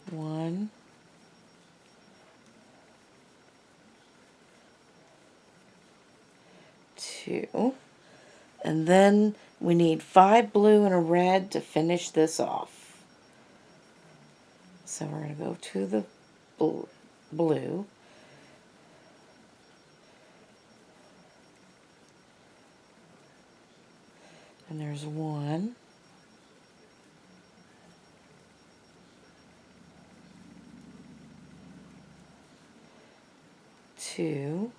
One, two, and then we need 5 blue and a red to finish this off. So we're going to go to the blue. And there's 1, 2,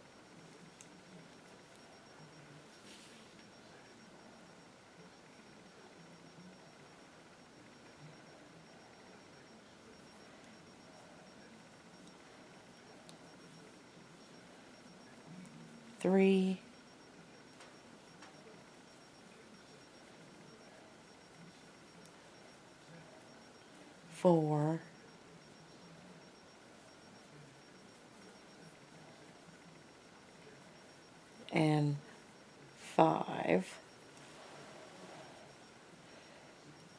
3, 4, and 5.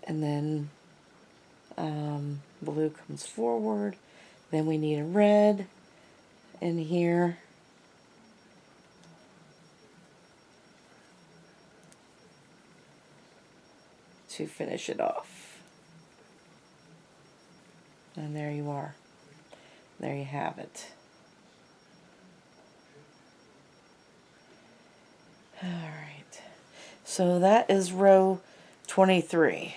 And then blue comes forward. Then we need a red in here. To finish it off. And there you are. There you have it. Alright. So that is row 23.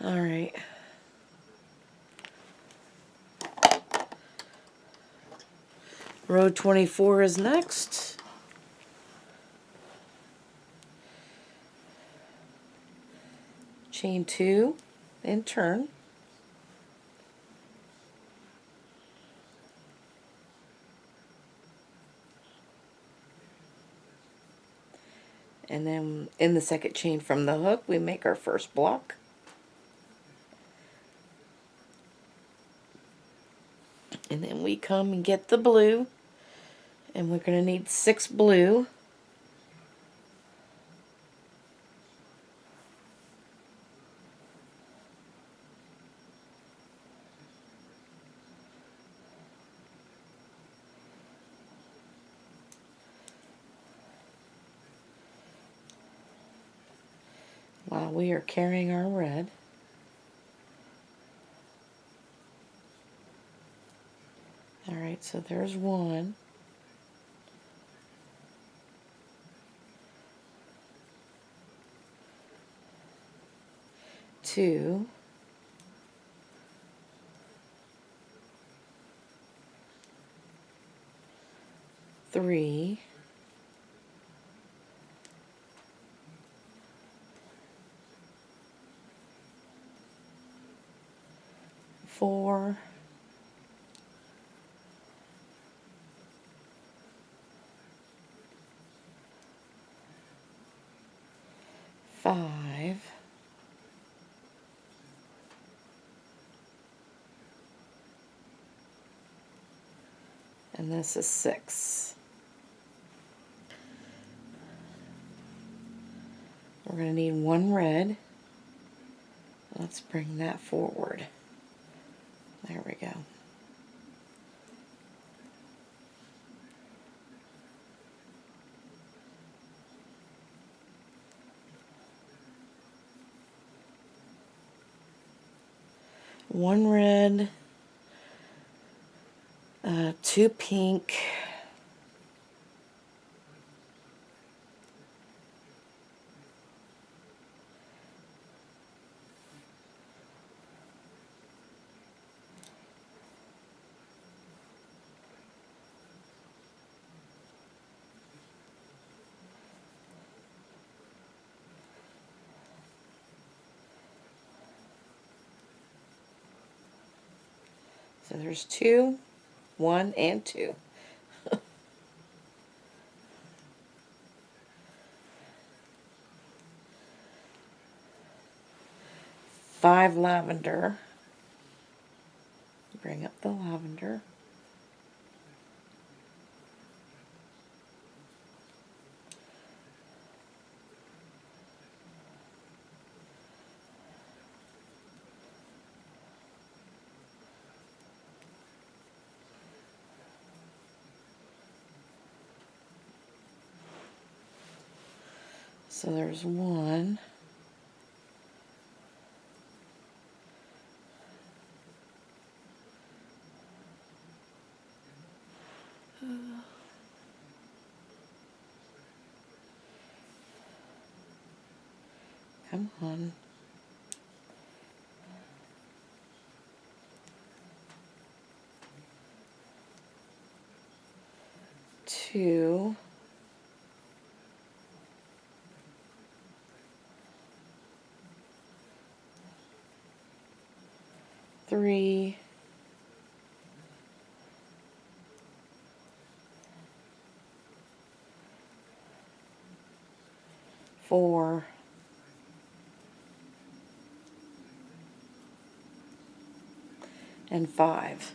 Alright. Row 24 is next. Chain 2 and turn. And then in the second chain from the hook, we make our first block. And then we come and get the blue. And we're going to need 6 blue. While we are carrying our red. Alright, so there's 1. 2. 3. 4. 5. And this is 6. We're going to need 1 red. Let's bring that forward. There we go. One red, 2 pink, So there's 2, 1, and 2. 5 lavender. Bring up the lavender. So there's 1. Come on. 2. 3. 4. And 5.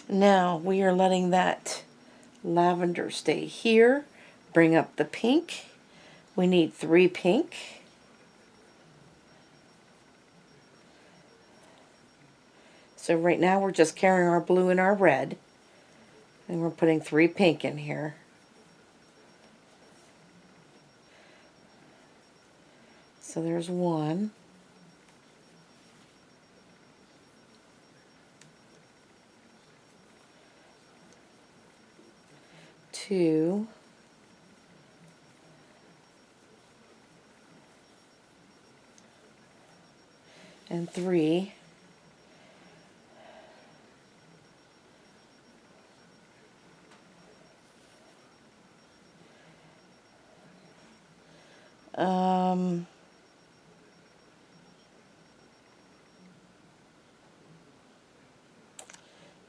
Now we are letting that lavender stay here. Bring up the pink. We need 3 pink. So right now we're just carrying our blue and our red. And we're putting 3 pink in here. So there's 1. 2. And 3.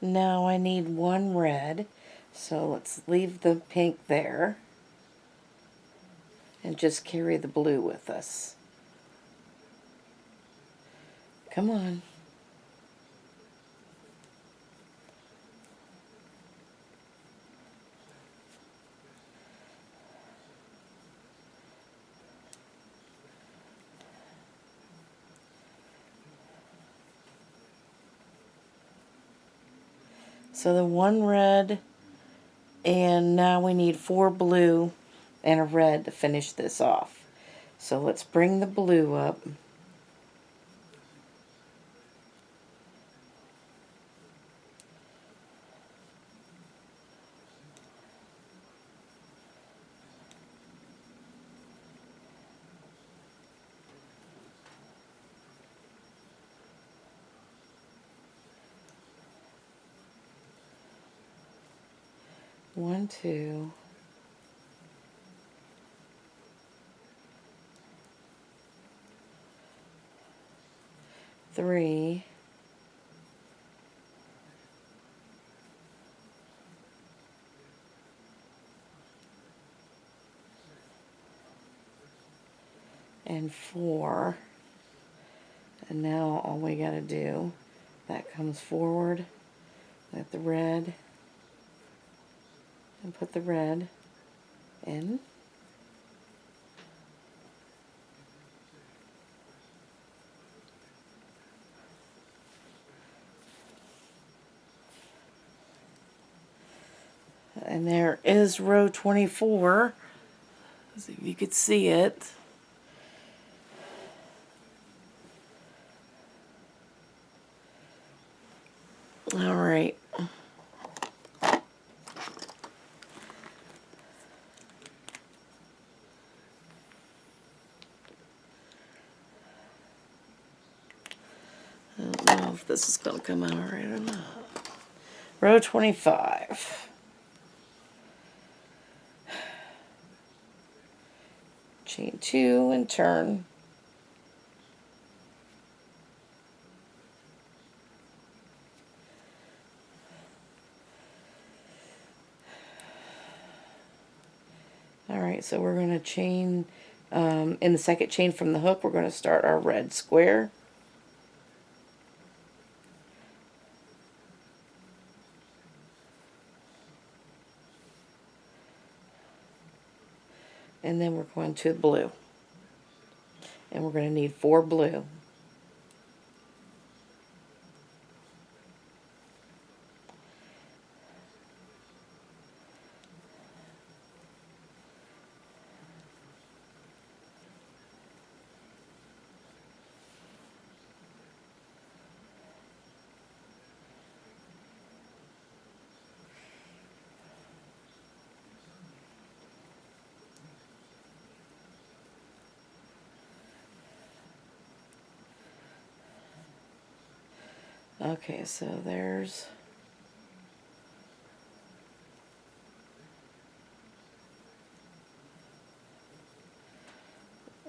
Now I need 1 red, so let's leave the pink there and just carry the blue with us. Come on. So the 1 red, and now we need 4 blue and a red to finish this off. So let's bring the blue up. One, 2. 3. 4. And now all we gotta do, that comes forward with the red, and put the red in. And there is row 24. See if you could see it. All right. I don't know if this is going to come out right or not. Row 25. Chain 2 and turn. Alright, so we're going to chain, in the second chain from the hook, we're going to start our red square. And then we're going to blue. And we're going to need 4 blue. Okay, so there's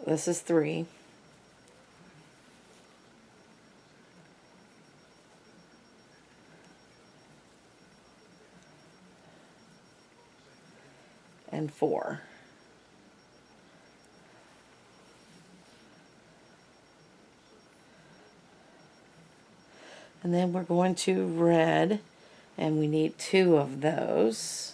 this is 3. And 4. And then we're going to red, and we need 2 of those.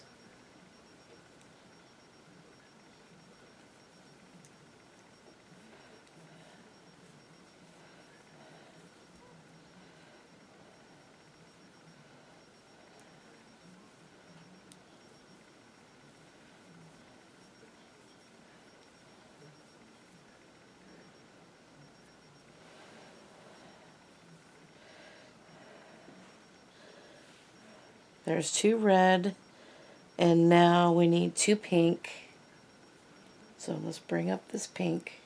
There's 2 red, and now we need 2 pink. So let's bring up this pink.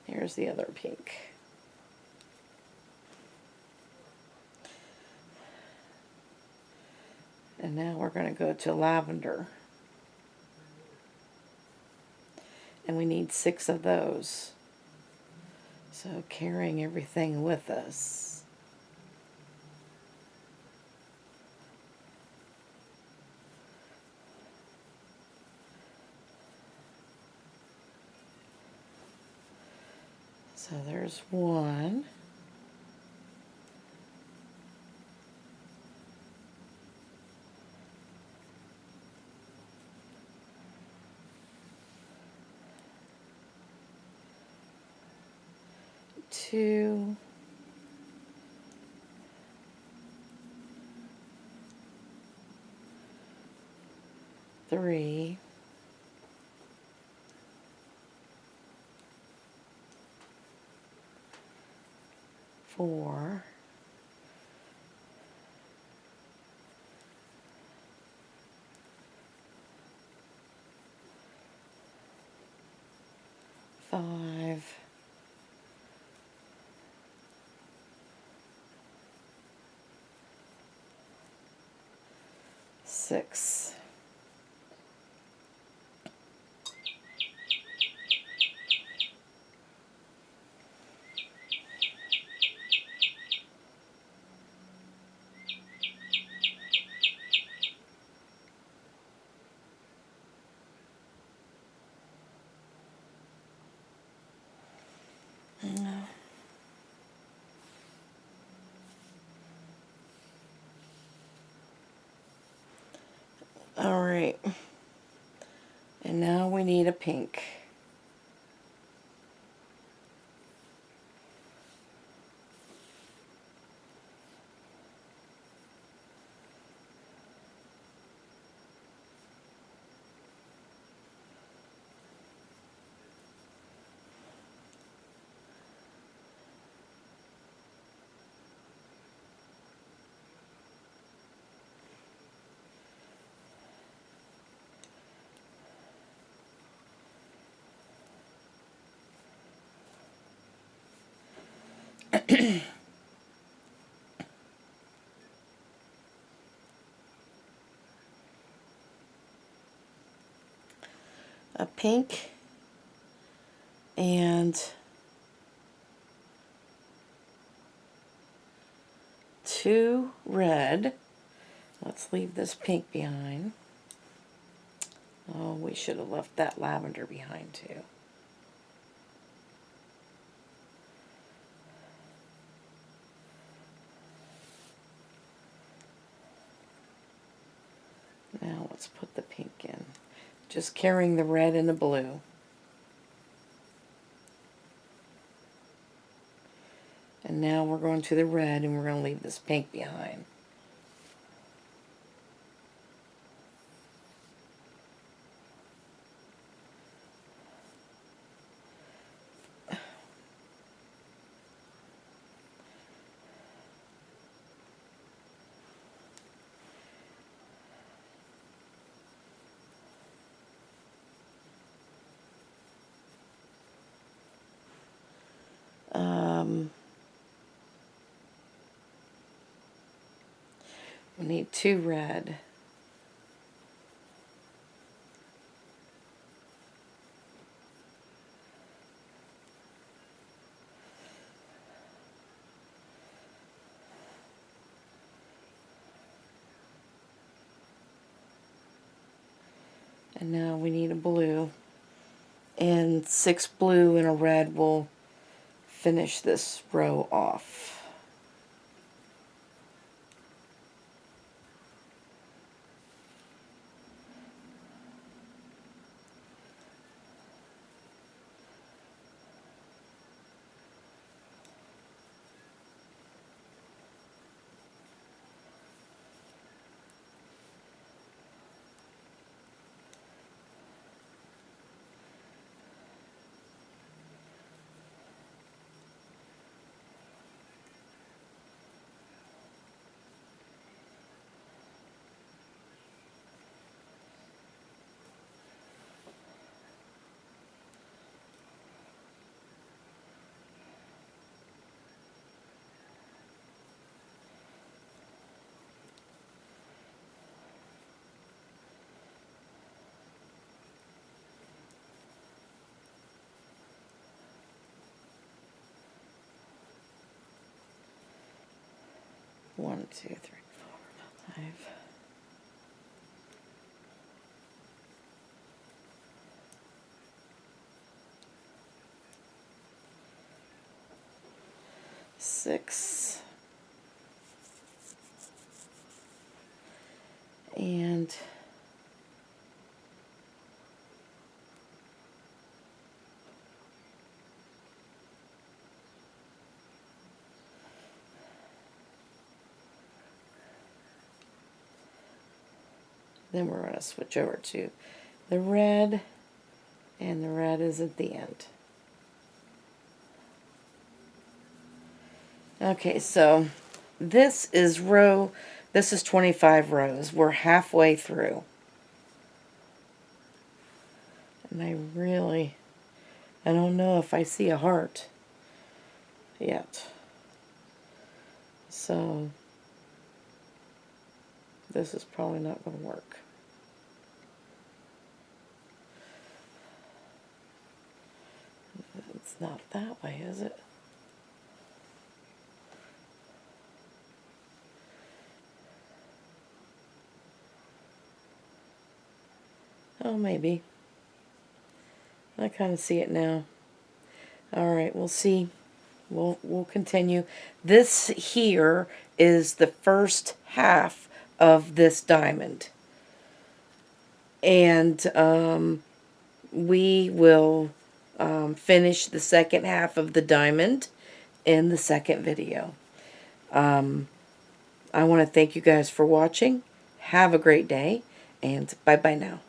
Here's the other pink. And now we're going to go to lavender. And we need 6 of those. So carrying everything with us. So there's 1. Two, 3, 4, 5, 6. Alright, and now we need a pink. a pink and 2 red. Let's leave this pink behind. Oh, we should have left that lavender behind too. Now let's put the pink in. Just carrying the red and the blue. And now we're going to the red and we're going to leave this pink behind. We need 2 red. And now we need a blue. And 6 blue and a red will finish this row off. One, two, three, four, 5. Six. And then we're going to switch over to the red, and the red is at the end. Okay, so this is 25 rows. We're halfway through. And I don't know if I see a heart yet. So this is probably not going to work. It's not that way, is it? Oh, maybe. I kind of see it now. Alright, we'll see. We'll continue. This here is the first half of this diamond. And we will finish the second half of the diamond in the second video. I want to thank you guys for watching. Have a great day, and bye-bye now.